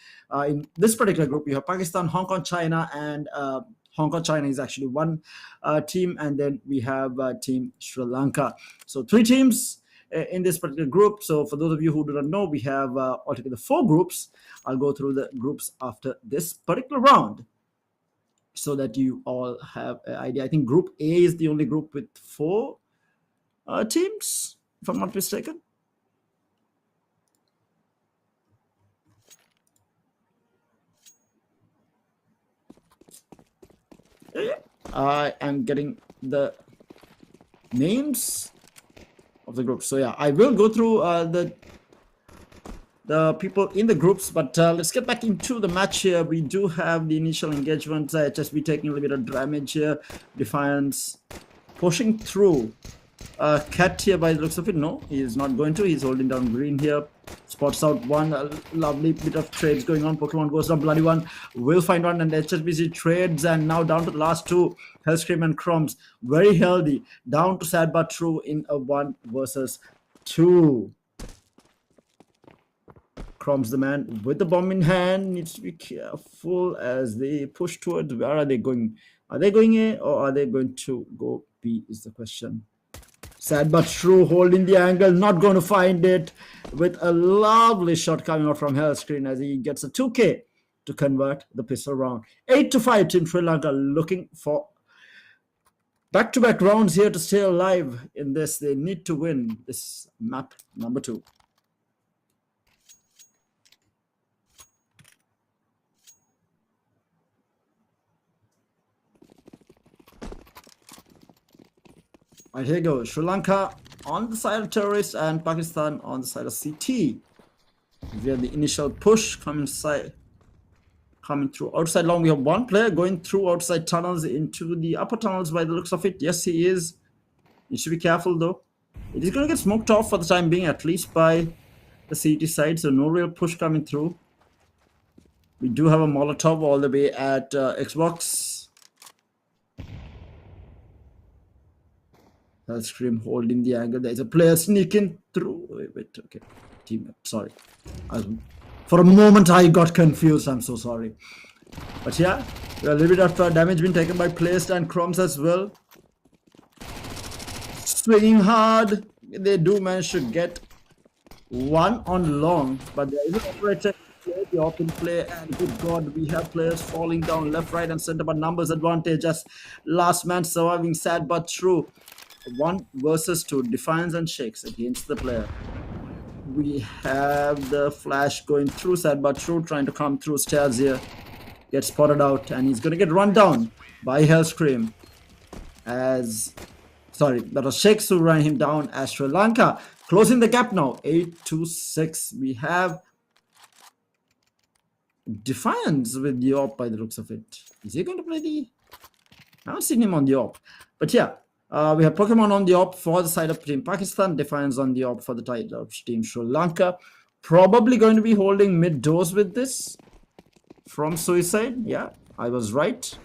in this particular group, you have Pakistan, Hong Kong, China, and Hong Kong, China is actually one team, and then we have Team Sri Lanka. So 3 teams in this particular group. So for those of you who do not know, we have altogether 4 groups. I'll go through the groups after this particular round, so that you all have an idea. I think Group A is the only group with 4 teams, if I'm not mistaken. I am getting the names of the groups. So yeah, I will go through the people in the groups, but let's get back into the match here. We do have the initial engagement. HSB taking a little bit of damage here. Defiance pushing through. Cat here by the looks of it. No, he is not going to. He's holding down green here. Spots out one. A lovely bit of trades going on. Pokemon goes down. Bloody one will find one, and HSBC trades, and now down to the last 2. Hellscream and Crumbs. Very healthy. Down to Sad But True in a 1 versus 2. Crumbs, the man with the bomb in hand, needs to be careful as they push towards. Where are they going? Are they going A or are they going to go B is the question. Sad But True holding the angle, not going to find it, with a lovely shot coming out from Hellscreen as he gets a 2K to convert the pistol round. 8-5 Team Sri Lanka looking for back-to-back rounds here to stay alive in this. They need to win this map number 2. Right, here goes Sri Lanka on the side of terrorists and Pakistan on the side of CT. We have the initial push coming through outside long. We have 1 player going through outside tunnels into the upper tunnels by the looks of it. Yes, he is. You should be careful though. It is going to get smoked off for the time being, at least by the CT side. So no real push coming through. We do have a Molotov all the way at Xbox. Hellscream holding the angle. There's a player sneaking through. Wait, okay. Teammate, sorry. For a moment, I got confused. I'm so sorry. But yeah, a little bit of damage being taken by Placed and Crumbs as well. Swinging hard. They do manage to get 1 on long, but there is an operator. The open play, and good God, we have players falling down left, right, and center, but numbers advantage as last man surviving. Sad but true. 1 versus 2. Defiance and shakes against the player. we have the flash going through side, but True trying to come through stairs here. Gets spotted out, and he's going to get run down by Hellscream. Sorry, that was Shakes who ran him down as Sri Lanka closing the gap now, 8-6. We have Defiance with the AWP by the looks of it. Is he going to play the... I haven't seen him on the AWP. But yeah, we have Pokemon on the AWP for the side of Team Pakistan. Defiance on the AWP for the side of Team Sri Lanka. Probably going to be holding mid doors with this from Suicide. Yeah, I was right.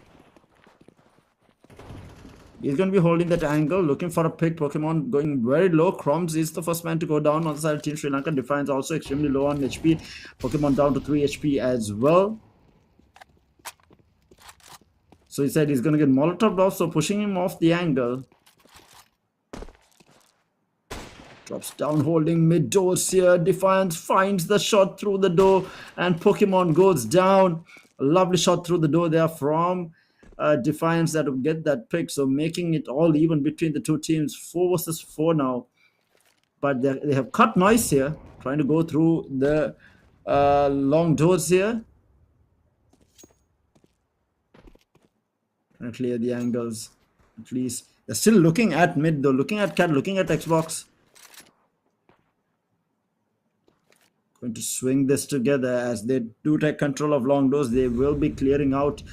He's going to be holding that angle, looking for a pick. Pokemon going very low. Crumbs is the first man to go down on the side of Team Sri Lanka. Defiance also extremely low on HP. Pokemon down to 3 HP as well. So he said he's going to get Molotov off, so pushing him off the angle. Drops down, holding mid doors here. Defiance finds the shot through the door, and Pokemon goes down. A lovely shot through the door there from Defiance that will get that pick, so making it all even between the two teams. 4 versus 4 now, but they have cut noise here, trying to go through the long doors here, trying to clear the angles. At least they're still looking at mid though, looking at Cat, looking at Xbox. Going to swing this together as they do take control of long doors. They will be clearing out,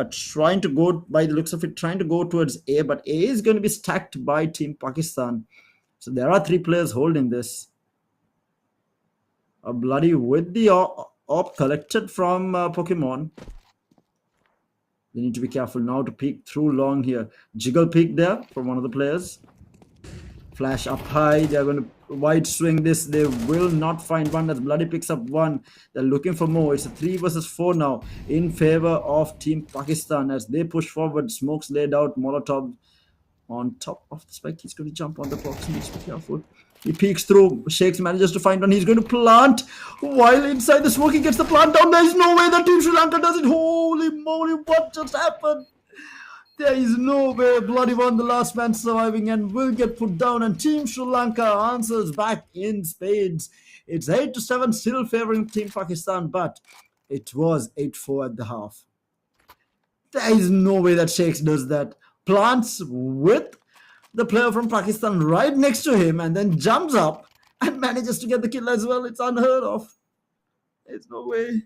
trying to go, by the looks of it, trying to go towards A, but A is going to be stacked by Team Pakistan. So there are 3 players holding this. A bloody with the AWP collected from Pokemon. They need to be careful now to peek through long here. Jiggle peek there from one of the players. Flash up high. They're going to wide swing this. They will not find one. As Bloody picks up one. They're looking for more. It's a 3 versus 4 now in favor of Team Pakistan as they push forward. Smokes laid out. Molotov on top of the spike. He's going to jump on the box. He needs to be careful. He peeks through. Shakes manages to find one. He's going to plant. While inside the smoke, he gets the plant down. There is no way that Team Sri Lanka does it. Holy moly, what just happened? There is no way. Bloody one, the last man surviving, and will get put down. And Team Sri Lanka answers back in spades. It's 8-7, still favoring Team Pakistan, but it was 8-4 at the half. There is no way that Shakes does that. Plants with the player from Pakistan right next to him, and then jumps up and manages to get the kill as well. It's unheard of. There's no way.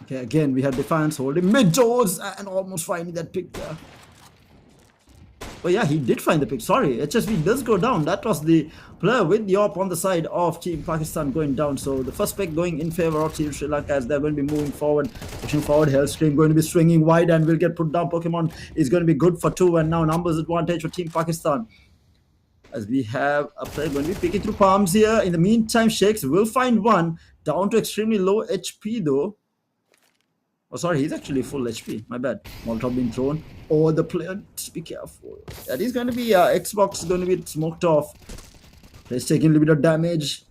Okay, again, we have Defiance holding mid doors and almost finding that pick there. Oh yeah, he did find the pick. Sorry, HSV does go down. That was the player with the AWP on the side of Team Pakistan going down. So the first pick going in favor of Team Sri Lanka as they're going to be moving forward, pushing forward. Hellscream going to be swinging wide and will get put down. Pokemon is going to be good for 2, and now numbers advantage for Team Pakistan. As we have a player going to be picking through palms here. In the meantime, Shakes will find one. Down to extremely low HP though. Oh, sorry, he's actually full HP. My bad. Molotov being thrown. Oh, the player, just be careful. That is going to be, Xbox is going to be smoked off. He's taking a little bit of damage.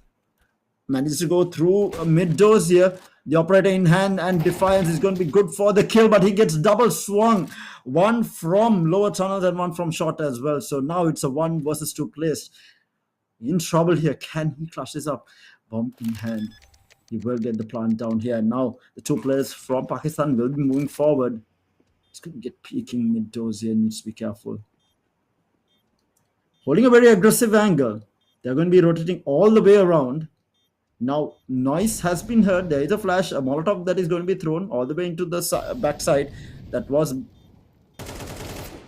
Manages to go through mid doors here. The operator in hand, and Defiance is going to be good for the kill, but he gets double swung. One from lower tunnels and one from short as well. So now it's a 1 versus 2 place. In trouble here. Can he clutch this up? Bomb in hand. He will get the plant down here. Now the 2 players from Pakistan will be moving forward. He's going to get peeking mid doors here. Needs to be careful. Holding a very aggressive angle. They're going to be rotating all the way around. Now noise has been heard. There is a flash, a Molotov that is going to be thrown all the way into the backside. That was...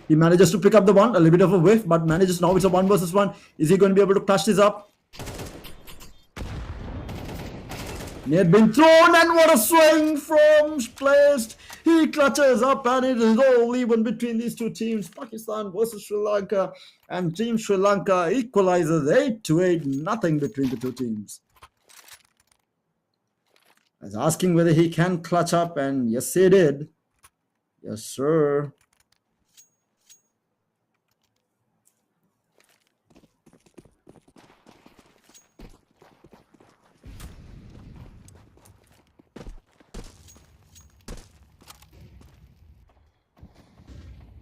He manages to pick up the one. A little bit of a whiff, but manages. Now it's a 1 versus 1. Is he going to be able to clutch this up? He had been thrown, and what a swing from placed. He clutches up, and it is all even between these 2 teams. Pakistan versus Sri Lanka, and Team Sri Lanka equalizes 8-8. Nothing between the 2 teams. I was asking whether he can clutch up, and yes, he did. Yes, sir.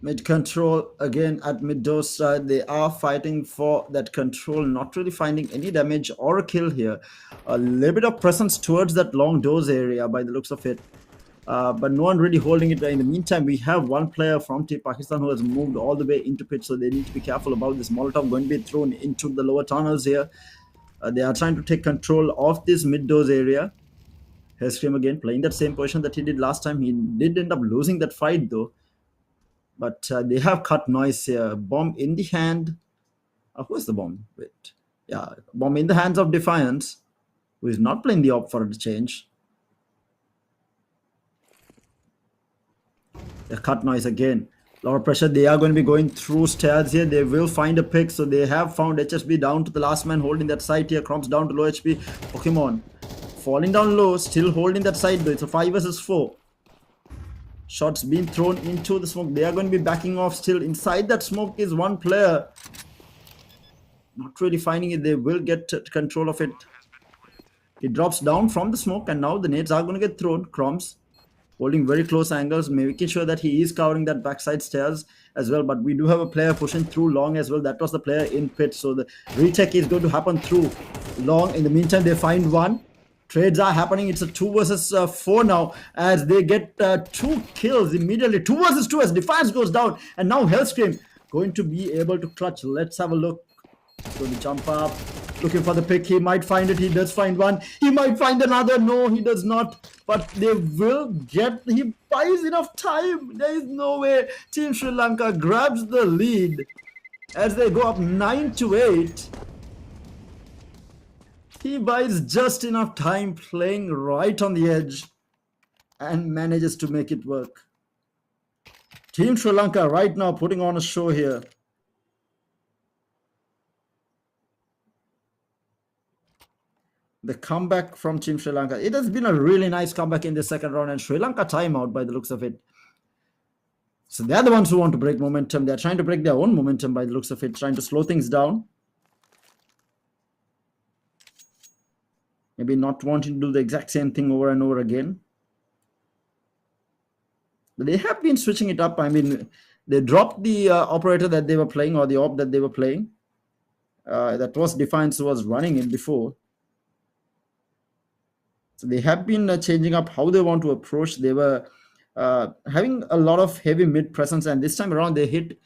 Mid control again at mid door side. They are fighting for that control, not really finding any damage or a kill here. A little bit of presence towards that long doors area by the looks of it. But no one really holding it. In the meantime, we have one player from Team Pakistan who has moved all the way into pitch, so they need to be careful about this Molotov going to be thrown into the lower tunnels here. They are trying to take control of this mid doors area. Hellscream again playing that same position that he did last time. He did end up losing that fight though. But they have cut noise here. Bomb in the hand. Who is the bomb? Wait. Yeah, bomb in the hands of Defiance, who is not playing the op for the change. They cut noise again. A lot of pressure. They are going to be going through stairs here. They will find a pick. So they have found HSB down to the last man holding that site here. Crumbs down to low HP. Pokemon falling down low. Still holding that side though. It's a 5 versus 4. Shots being thrown into the smoke. They are going to be backing off still. Inside that smoke is one player. Not really finding it. They will get control of it. He drops down from the smoke and now the nades are going to get thrown. Crumbs holding very close angles, making sure that he is covering that backside stairs as well. But we do have a player pushing through long as well. That was the player in pit. So the retake is going to happen through long. In the meantime, they find one. Trades are happening. It's a 2 versus 4 now as they get 2 kills immediately. 2 versus 2 as Defiance goes down. And now Hellscream going to be able to clutch. Let's have a look. Going to jump up. Looking for the pick. He might find it. He does find one. He might find another. No, he does not. But they will get... He buys enough time. There is no way. Team Sri Lanka grabs the lead as they go up 9-8. He buys just enough time playing right on the edge and manages to make it work. Team Sri Lanka right now putting on a show here. The comeback from Team Sri Lanka. It has been a really nice comeback in the second round and Sri Lanka timeout by the looks of it. So they're the ones who want to break momentum. They're trying to break their own momentum by the looks of it, trying to slow things down. Maybe not wanting to do the exact same thing over and over again. But they have been switching it up. I mean, they dropped the operator that they were playing or the op that they were playing. That was Defiance who was running it before. So they have been changing up how they want to approach. They were having a lot of heavy mid presence, and this time around they hit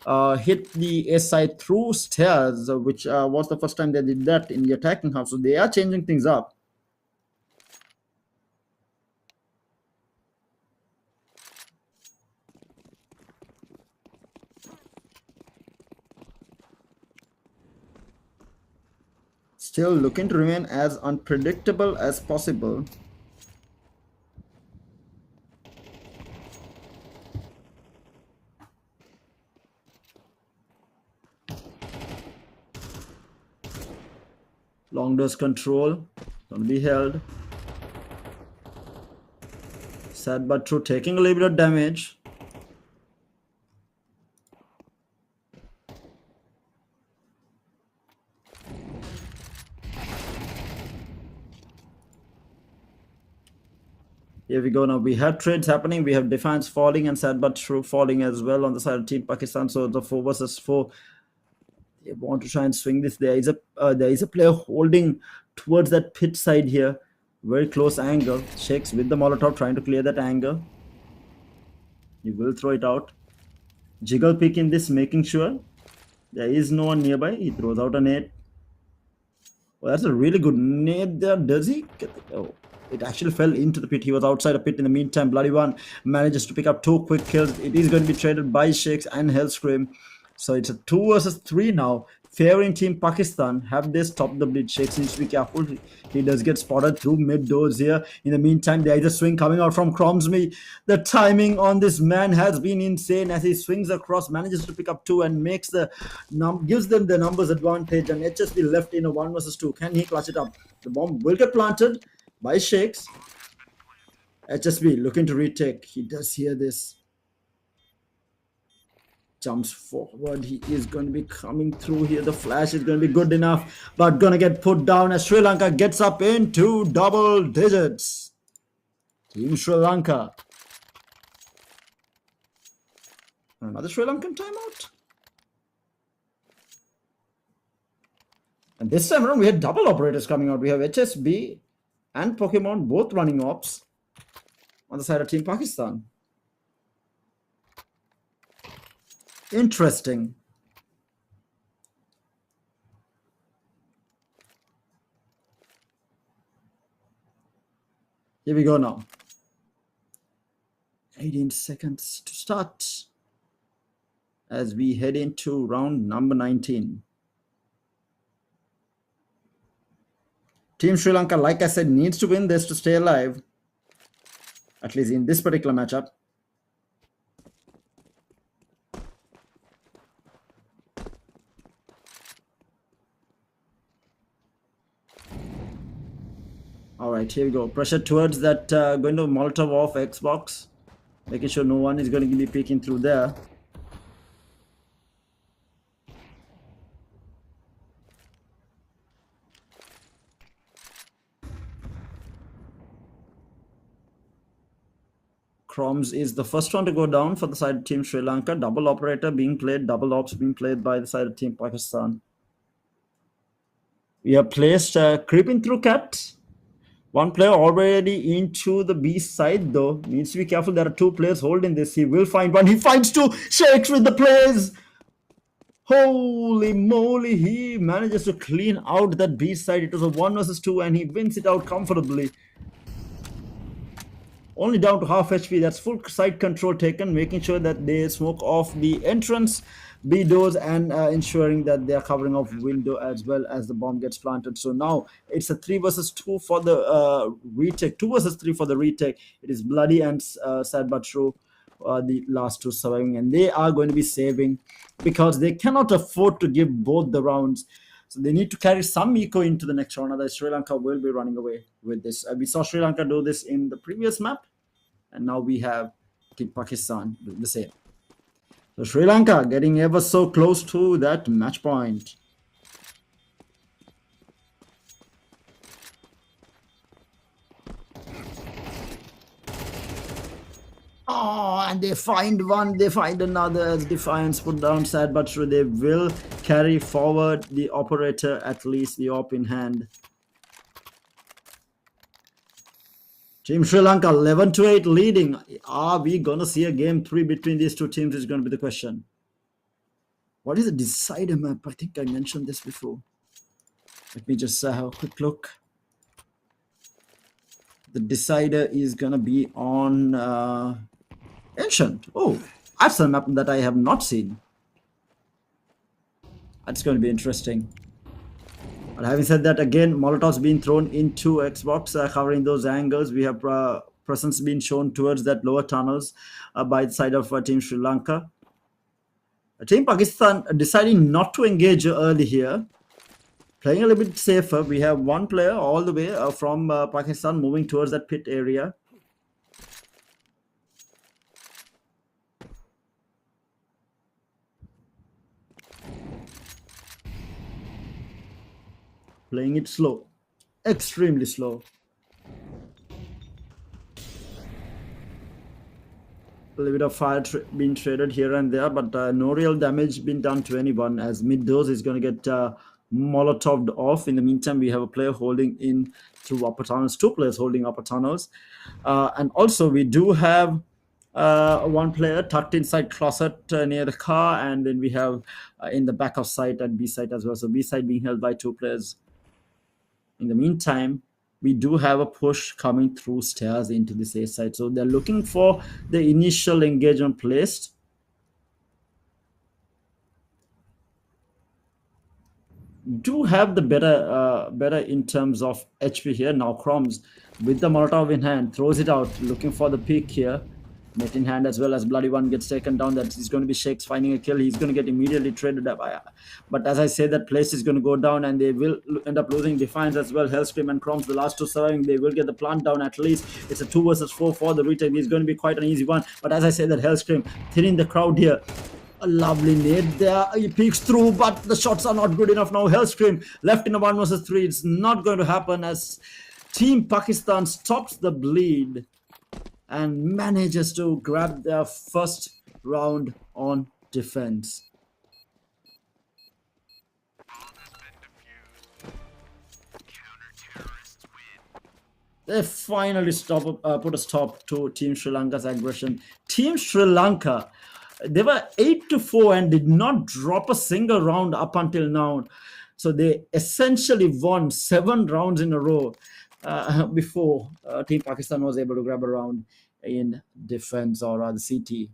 the S side through stairs, which was the first time they did that in the attacking half. So they are changing things up. Still looking to remain as unpredictable as possible. Long dose control going to be held. Sad but true, taking a little bit of damage. Here we go now. We have trades happening. We have Defiance falling and Sad but true falling as well on the side of Team Pakistan. So the 4 versus 4. They want to try and swing this. There is a player holding towards that pit side here. Very close angle. Shakes with the Molotov trying to clear that angle. He will throw it out. Jiggle peek in this, making sure there is no one nearby. He throws out a nade. Oh, that's a really good nade there. Does he? Oh, it actually fell into the pit. He was outside a pit in the meantime. Bloody One manages to pick up 2 quick kills. It is going to be traded by Shakes and Hellscream. So it's a 2 versus 3 now. Favoring Team Pakistan. Have they stopped the bleed? Shakes needs to be careful. He does get spotted through mid doors here. In the meantime, there is a swing coming out from Cromsby. The timing on this man has been insane as he swings across, manages to pick up 2 and makes gives them the numbers advantage. And HSB left in a 1 versus 2. Can he clutch it up? The bomb will get planted by Shakes. HSB looking to retake. He does hear this. Jumps forward. He is going to be coming through here. The flash is going to be good enough, but going to get put down as Sri Lanka gets up into double digits. Team Sri Lanka. Another Sri Lankan timeout. And this time around, we had double operators coming out. We have HSB and Pokemon both running ops on the side of Team Pakistan. Interesting. Here we go now. 18 seconds to start as we head into round number 19. Team Sri Lanka, like I said, needs to win this to stay alive, at least in this particular matchup. All right, here we go. Pressure towards that, going to Molotov off Xbox, making sure no one is going to be peeking through there. Croms is the first one to go down for the side of Team Sri Lanka. Double operator being played, double ops being played by the side of Team Pakistan. We have placed creeping through cat. One player already into the B side though. Needs to be careful. There are two players holding this. He will find one. He finds two. Shakes with the plays. Holy moly. He manages to clean out that B side. It was a 1 versus 2 and he wins it out comfortably. Only down to half HP. That's full side control taken, making sure that they smoke off the entrance B doors and ensuring that they are covering off window as well as the bomb gets planted. So now it's a 3 versus 2 for the retake, 2 versus 3 for the retake. It is bloody and sad but true. The last two surviving, and they are going to be saving because they cannot afford to give both the rounds. So they need to carry some eco into the next round. Otherwise, Sri Lanka will be running away with this. We saw Sri Lanka do this in the previous map, and now we have Team Pakistan doing the same. So Sri Lanka getting ever so close to that match point. Oh, and they find one, they find another as Defiance put down. Sad but true, they will carry forward the operator, at least the op in hand. Team Sri Lanka 11-8 leading. Are we going to see a game 3 between these two teams is going to be the question. What is the decider map? I think I mentioned this before. Let me just have a quick look. The decider is going to be on Ancient. Oh, that's a map that I have not seen. That's going to be interesting. But having said that, again, Molotovs being thrown into Xbox, covering those angles. We have presence being shown towards that lower tunnels by the side of Team Sri Lanka. Team Pakistan deciding not to engage early here. Playing a little bit safer. We have one player all the way from Pakistan moving towards that pit area. Playing it slow, extremely slow. A little bit of fire being traded here and there, but no real damage being done to anyone, as mid dose is going to get Molotoved off. In the meantime, we have a player holding in through upper tunnels, 2 players holding upper tunnels. And also we do have one player tucked inside closet near the car, and then we have in the back of site and B site as well. So B site being held by 2 players. In the meantime, we do have a push coming through stairs into this A side. So they're looking for the initial engagement placed. Do have the better in terms of HP here. Now Croms with the Molotov in hand throws it out, looking for the peak here. Net in hand as well as Bloody One gets taken down. That is going to be Shakes finding a kill. He's going to get immediately traded up. But as I say, that place is going to go down and they will end up losing Defiance as well. Hellscream and Croms, the last 2 surviving, they will get the plant down at least. It's a 2 versus 4 for the retake. It's going to be quite an easy one. But as I say, that Hellscream thinning the crowd here. A lovely nade there. He peeks through, but the shots are not good enough now. Hellscream left in a 1 versus 3. It's not going to happen as Team Pakistan stops the bleed and manages to grab their first round on defense. They finally put a stop to Team Sri Lanka's aggression. Team Sri Lanka, they were 8-4 and did not drop a single round up until now. So they essentially won 7 rounds in a row before Team Pakistan was able to grab a round in defense, or rather CT.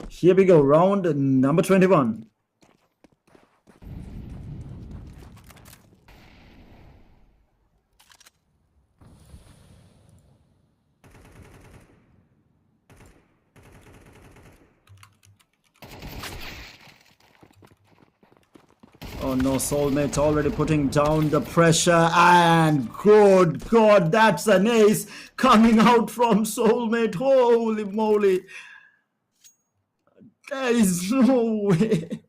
Here we go, round number 21. Oh no, Soulmate already putting down the pressure, and good God, that's an ace coming out from Soulmate. Holy moly. There is no way.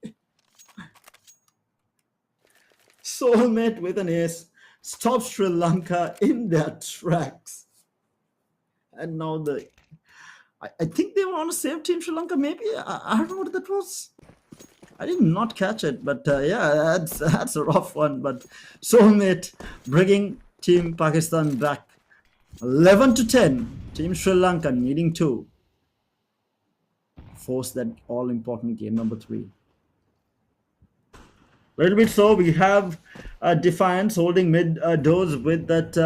Soulmate with an ace stops Sri Lanka in their tracks. And now I think they want to save Team Sri Lanka, maybe. I don't know what that was. I did not catch it, but yeah, that's a rough one. But Soulmate bringing Team Pakistan back 11-10. Team Sri Lanka needing to force that all-important game number 3. Little bit so, we have Defiance holding mid doors with that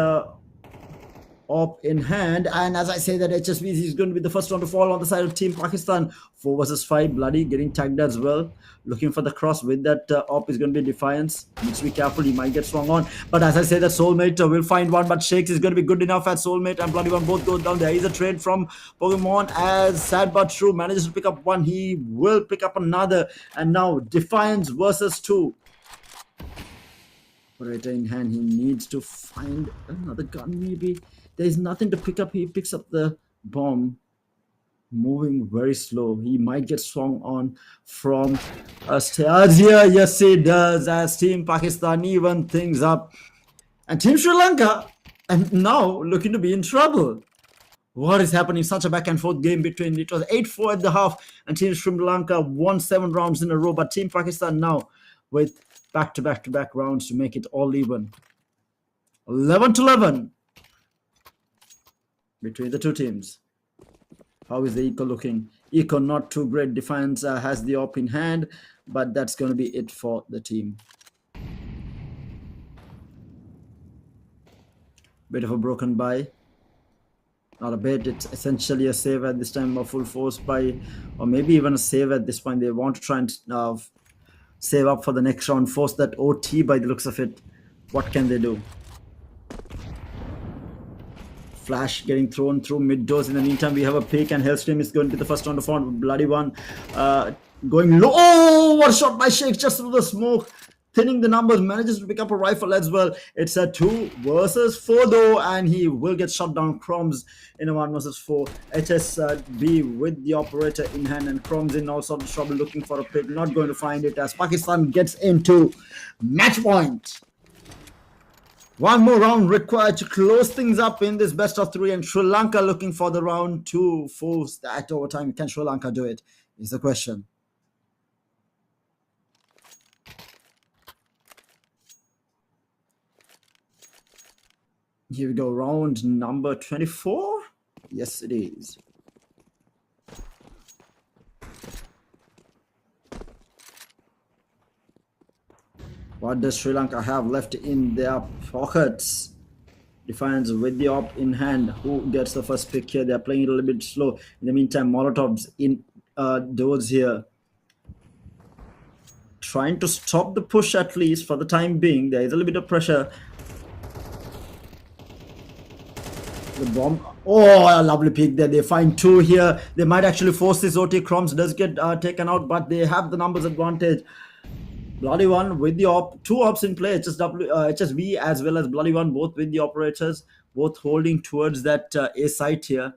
op in hand, and as I say that, HSBC is going to be the first one to fall on the side of Team Pakistan. 4 versus 5, Bloody getting tagged as well, looking for the cross with that op is going to be Defiance. Needs to be careful, he might get swung on, but as I say that, Soulmate will find one, but Shakes is going to be good enough as Soulmate and Bloody One both go down. There is a trade from Pokemon as Sad But True manages to pick up one. He will pick up another, and now Defiance versus 2. Operator in hand, he needs to find another gun maybe. There is nothing to pick up. He picks up the bomb, moving very slow. He might get swung on from Astasia. Yes, he does, as Team Pakistan even things up. And Team Sri Lanka, and now looking to be in trouble. What is happening? Such a back and forth game between, it was 8-4 at the half, and Team Sri Lanka won 7 rounds in a row. But Team Pakistan now with back-to-back rounds to make it all even. 11-11. Between the two teams. How is the Eco looking? Eco not too great. Defiance has the op in hand, but that's going to be it for the team. Bit of a broken buy. Not a bit. It's essentially a save at this time, a full force buy, or maybe even a save at this point. They want to try and save up for the next round, force that OT by the looks of it. What can they do? Flash getting thrown through mid doors. In the meantime, we have a pick, and Hellstream is going to be the first round to fall. Bloody One going low. Oh, what a shot by Shakes just through the smoke, thinning the numbers, manages to pick up a rifle as well. It's a 2 versus 4 though, and he will get shot down. Crumbs in a 1 versus 4. HSB with the operator in hand, and Crumbs in all sorts of trouble looking for a pick. Not going to find it as Pakistan gets into match point. 1 more round required to close things up in this best of 3, and Sri Lanka looking for the round to force that overtime. Can Sri Lanka do it? Is the question. Here we go, round number 24. Yes, it is. What does Sri Lanka have left in their pockets? Defiance with the op in hand. Who gets the first pick here? They're playing it a little bit slow. In the meantime, Molotovs in doors here. Trying to stop the push at least for the time being. There is a little bit of pressure. The bomb. Oh, a lovely pick there. They find 2 here. They might actually force this OT. Crumbs does get taken out, but they have the numbers advantage. Bloody One with the op, 2 ops in play, HSV as well as Bloody One, both with the operators, both holding towards that A site here.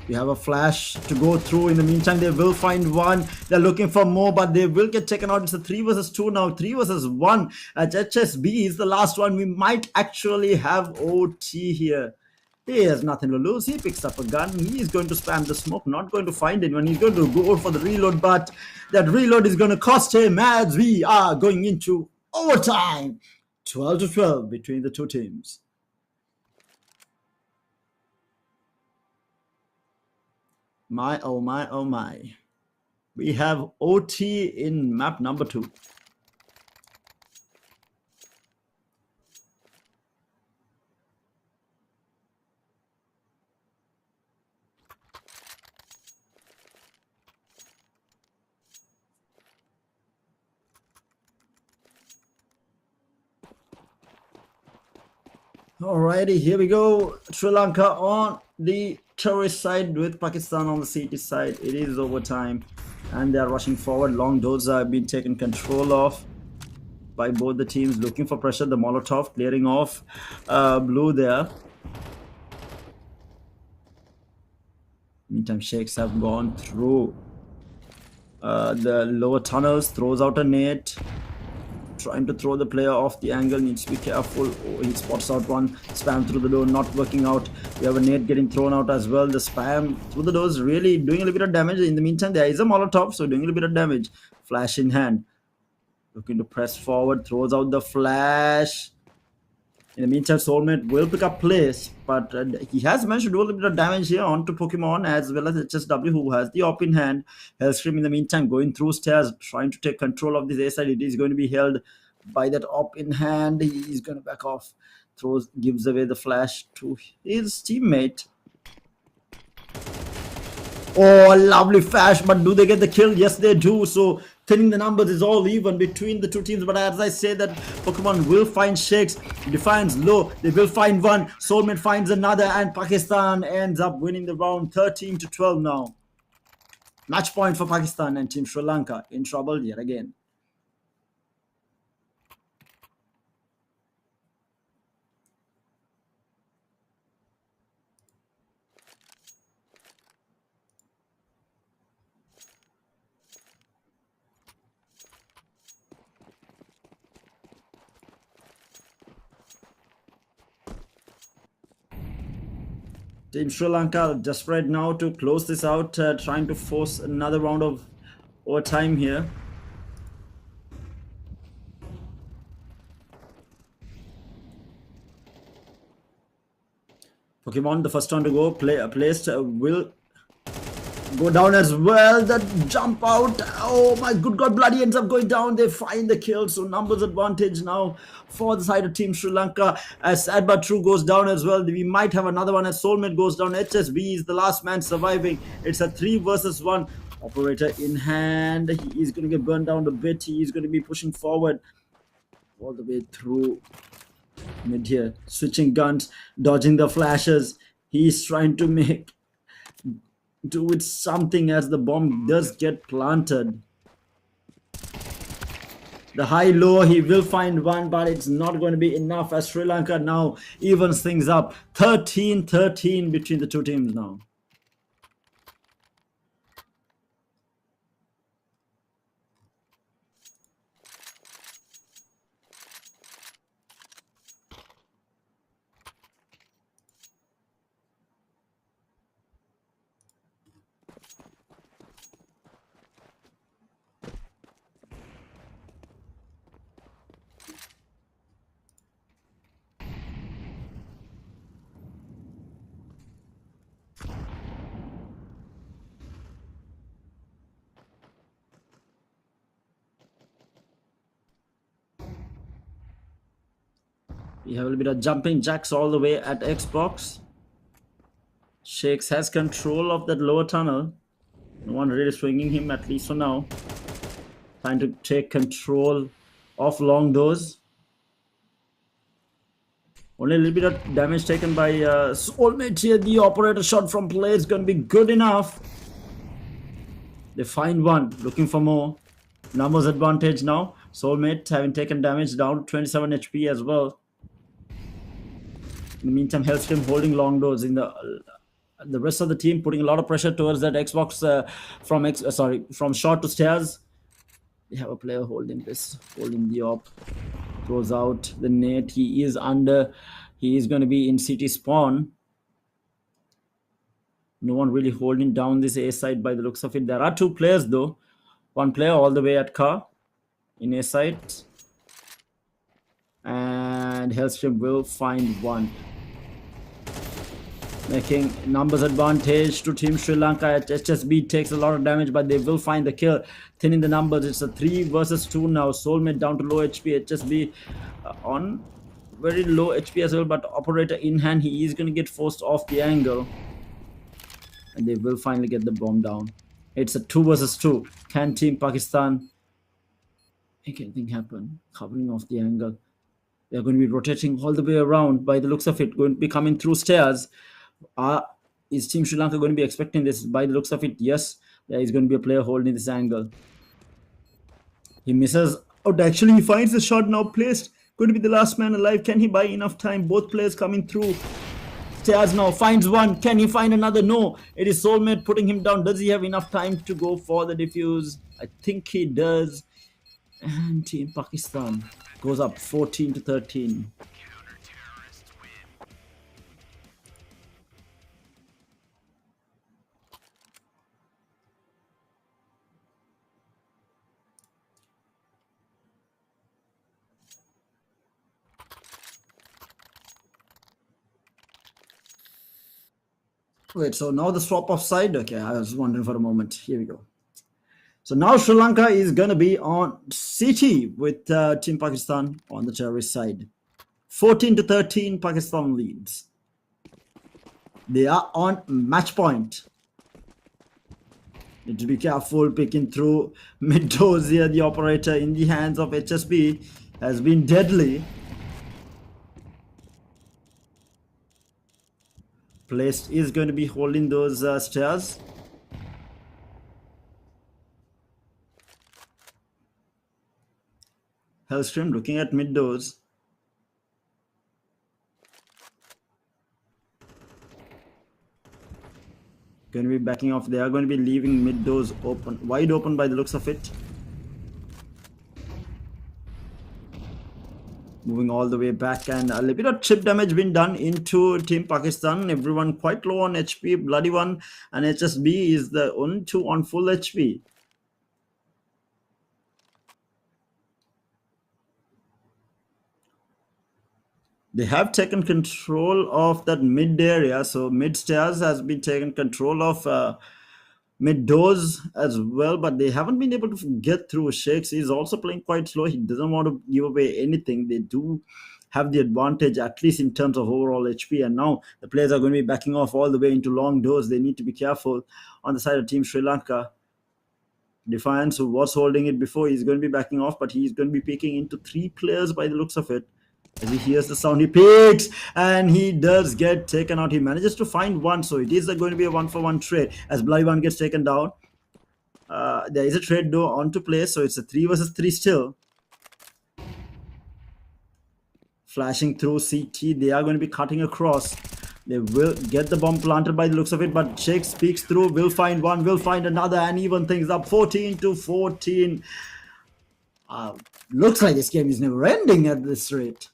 We have a flash to go through. In the meantime, they will find one. They're looking for more, but they will get taken out. It's a 3 versus 2 now. 3 versus 1. At HSB is the last one. We might actually have OT here. He has nothing to lose. He picks up a gun. He is going to spam the smoke. Not going to find anyone. He's going to go for the reload, but that reload is going to cost him as we are going into overtime. 12 to 12 between the two teams. My, oh my, oh my. We have OT in map number 2. Alrighty, here we go. Sri Lanka on the terrorist side with Pakistan on the CT side. It is overtime and they are rushing forward. Long doors have been taken control of by both the teams, looking for pressure. The Molotov clearing off blue there. Meantime, Sheikhs have gone through the lower tunnels, throws out a net. Trying to throw the player off the angle, needs to be careful. Oh, he spots out one. Spam through the door, not working out. We have a nade getting thrown out as well. The spam through the door is really doing a little bit of damage. In the meantime, there is a Molotov, so doing a little bit of damage. Flash in hand. Looking to press forward, throws out the flash. In the meantime, Soulmate will pick up place, but he has managed to do a little bit of damage here onto Pokemon as well as HSW, who has the op in hand. Hellscream in the meantime going through stairs, trying to take control of this A side. It is going to be held by that op in hand. He is going to back off, gives away the flash to his teammate. Oh, lovely flash, but do they get the kill? Yes, they do. So thinning the numbers is all even between the two teams. But as I say, that Pokemon will find Sheikhs. Defiance low. They will find one. Soulmate finds another, and Pakistan ends up winning the round 13 to 12 now. Match point for Pakistan, and Team Sri Lanka in trouble yet again. Team Sri Lanka desperate now to close this out, trying to force another round of overtime here. Pokemon, the first one to go, placed, will go down as well. That jump out, oh my good god, bloody ends up going down. They find the kill, so numbers advantage now for the side of Team Sri Lanka. As Sad But True goes down as well, we might have another one as Soulmate goes down. HSB is the last man surviving. It's a 3 versus 1. Operator in hand, he is going to get burned down a bit. He is going to be pushing forward all the way through mid here, switching guns, dodging the flashes. He is trying to do with something as the bomb does get planted. The high-low, he will find one, but it's not going to be enough as Sri Lanka now evens things up. 13-13 between the two teams now. We have a little bit of jumping jacks all the way at Xbox. Sheikhs has control of that lower tunnel. No one really swinging him, at least for now. Trying to take control of long doors. Only a little bit of damage taken by Soulmate here. The operator shot from play is going to be good enough. They find one, looking for more. Numbers advantage now. Soulmate having taken damage, down to 27 HP as well. In the meantime, Hellscream holding long doors in the The rest of the team putting a lot of pressure towards that Xbox from short to stairs. They have a player holding the op. Throws out the net. He is going to be in city spawn. No one really holding down this A side by the looks of it. There are two players though. One player all the way at car in A side. And Hellstream will find one. Making numbers advantage to Team Sri Lanka. HSB takes a lot of damage, but they will find the kill. Thinning the numbers. It's a 3 versus 2 now. Soulmate down to low HP. HSB on very low HP as well, but operator in hand. He is going to get forced off the angle. And they will finally get the bomb down. It's a 2 versus 2. Can Team Pakistan make anything happen? Covering off the angle. They're going to be rotating all the way around by the looks of it. Going to be coming through stairs. Is Team Sri Lanka going to be expecting this? By the looks of it, yes. There is going to be a player holding this angle. He misses out. Actually, he finds the shot now placed. Going to be the last man alive. Can he buy enough time? Both players coming through. Stairs now. Finds one. Can he find another? No. It is Soulmate putting him down. Does he have enough time to go for the defuse? I think he does. And Team Pakistan goes up 14-13. Wait, so now the swap offside? Okay, I was wondering for a moment. Here we go. So now Sri Lanka is going to be on CT with Team Pakistan on the terrorist side. 14-13, Pakistan leads. They are on match point. Need to be careful picking through mid doors here. The operator in the hands of HSB has been deadly. Placed is going to be holding those stairs. Hellstream looking at mid doors. Going to be backing off. They are going to be leaving mid doors open, wide open by the looks of it. Moving all the way back, and a little bit of chip damage been done into Team Pakistan. Everyone quite low on HP. Bloody one and HSB is the only two on full HP. They have taken control of that mid area. So mid stairs has been taken control of mid doors as well, but they haven't been able to get through. Shakes is also playing quite slow. He doesn't want to give away anything. They do have the advantage, at least in terms of overall HP. And now the players are going to be backing off all the way into long doors. They need to be careful on the side of Team Sri Lanka. Defiance, who was holding it before, he's going to be backing off, but he's going to be peeking into 3 players by the looks of it. As he hears the sound, he peeks, and he does get taken out. He manages to find one, so it is going to be a 1-for-1 trade. As Bloody One gets taken down, there is a trade though onto play, so it's a 3 versus 3 still. Flashing through CT, they are going to be cutting across. They will get the bomb planted by the looks of it, but Shakes peeks through, will find one, will find another, and even things up 14-14. Looks like this game is never ending at this rate.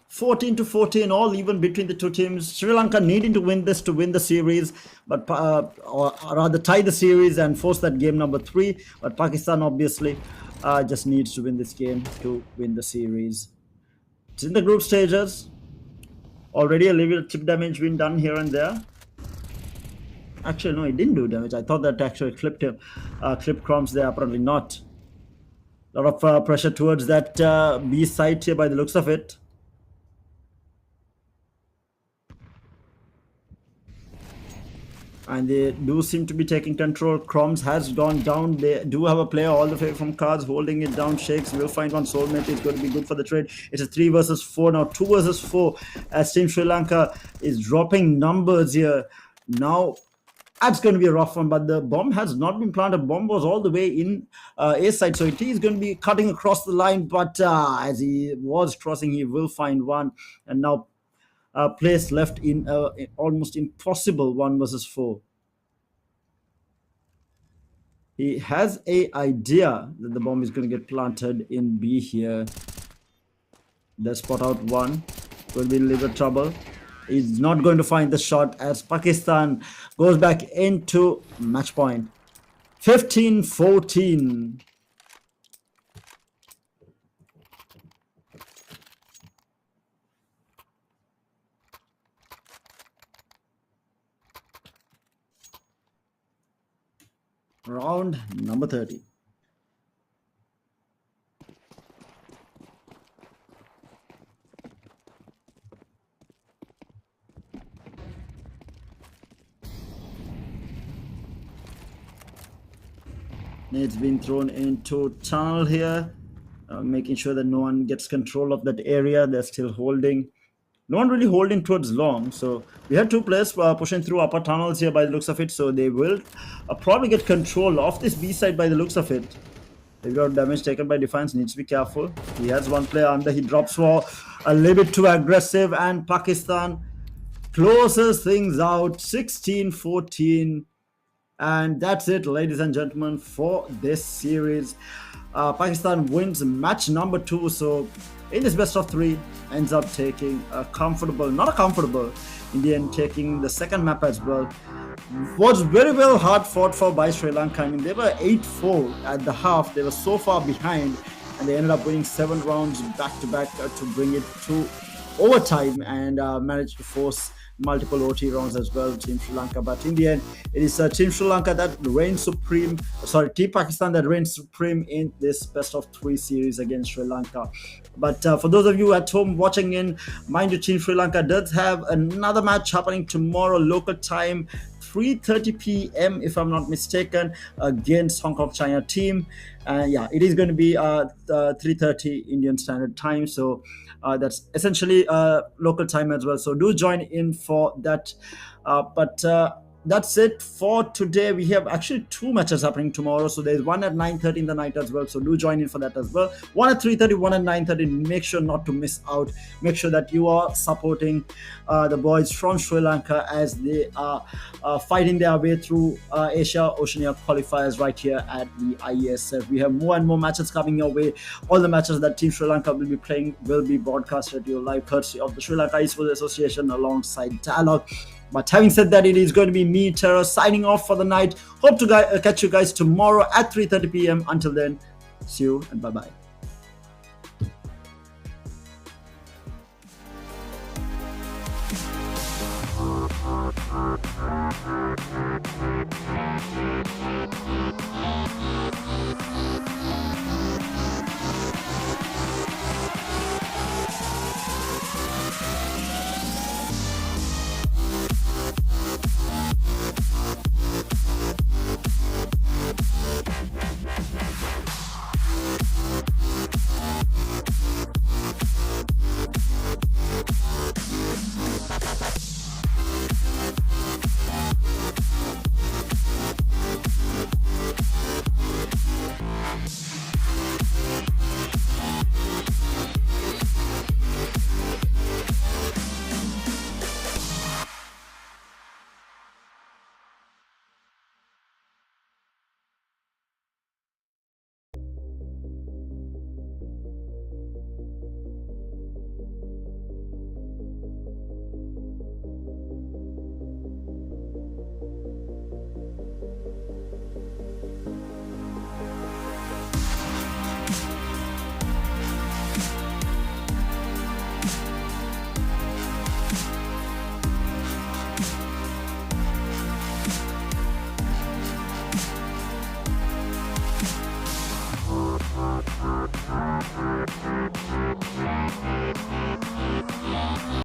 14-14, all even between the two teams. Sri Lanka needing to win this to win the series, but or rather tie the series and force that game number 3. But Pakistan obviously just needs to win this game to win the series. It's in the group stages. Already a little chip damage been done here and there. Actually, no, it didn't do damage. I thought that actually clipped him. Clipped Crumbs there, apparently not. A lot of pressure towards that B side here by the looks of it. and they do seem to be taking control. Chroms has gone down. They do have a player all the way from cards holding it down. Shakes will find one. Soulmate is going to be good for the trade. It's a 3 versus 4 now, 2 versus 4 as Team Sri Lanka is dropping numbers here. Now that's going to be a rough one, but the bomb has not been planted. Bomb was all the way in A side, so it is going to be cutting across the line, but as he was crossing, he will find one. And now place left in almost impossible 1 versus 4. He has a idea that the bomb is going to get planted in B here. They spot out one. Will be a little trouble. He's not going to find the shot as Pakistan goes back into match point. 15-14. Round number 30. It's been thrown into tunnel here, making sure that no one gets control of that area. They're still holding. No one really holding towards long. So we had 2 players pushing through upper tunnels here by the looks of it. So they will probably get control of this B side by the looks of it. They've got damage taken by Defiance. Needs to be careful. He has 1 player under. He drops for a little bit too aggressive. And Pakistan closes things out 16-14. And that's it, ladies and gentlemen, for this series. Pakistan wins match number 2. So in this best of 3, ends up taking a comfortable, not a comfortable, in the end taking the second map as well. Was very well hard fought for by Sri Lanka. I mean, they were 8-4 at the half. They were so far behind, and they ended up winning 7 rounds back to back to bring it to overtime and managed to force multiple OT rounds as well, Team Sri Lanka. But in the end, it is Team Sri Lanka that reigns supreme. Sorry, Team Pakistan that reigns supreme in this best of 3 series against Sri Lanka. But for those of you at home watching in, mind you, Team Sri Lanka does have another match happening tomorrow, local time, 3:30 p.m. if I'm not mistaken, against Hong Kong China team. Yeah, it is going to be 3:30 Indian Standard Time. So that's essentially local time as well. So do join in for that. But that's it for today. We have actually 2 matches happening tomorrow. So there's one at 9:30 in the night as well. So do join in for that as well. One at 3:30, one at 9:30. Make sure not to miss out. Make sure that you are supporting the boys from Sri Lanka as they are fighting their way through Asia Oceania qualifiers right here at the IESF. We have more and more matches coming your way. All the matches that Team Sri Lanka will be playing will be broadcasted to you live courtesy of the Sri Lanka Esports Association alongside Dialogue. But having said that, it is going to be me, Terra, signing off for the night. Hope to catch you guys tomorrow at 3:30 p.m. Until then, see you and bye-bye.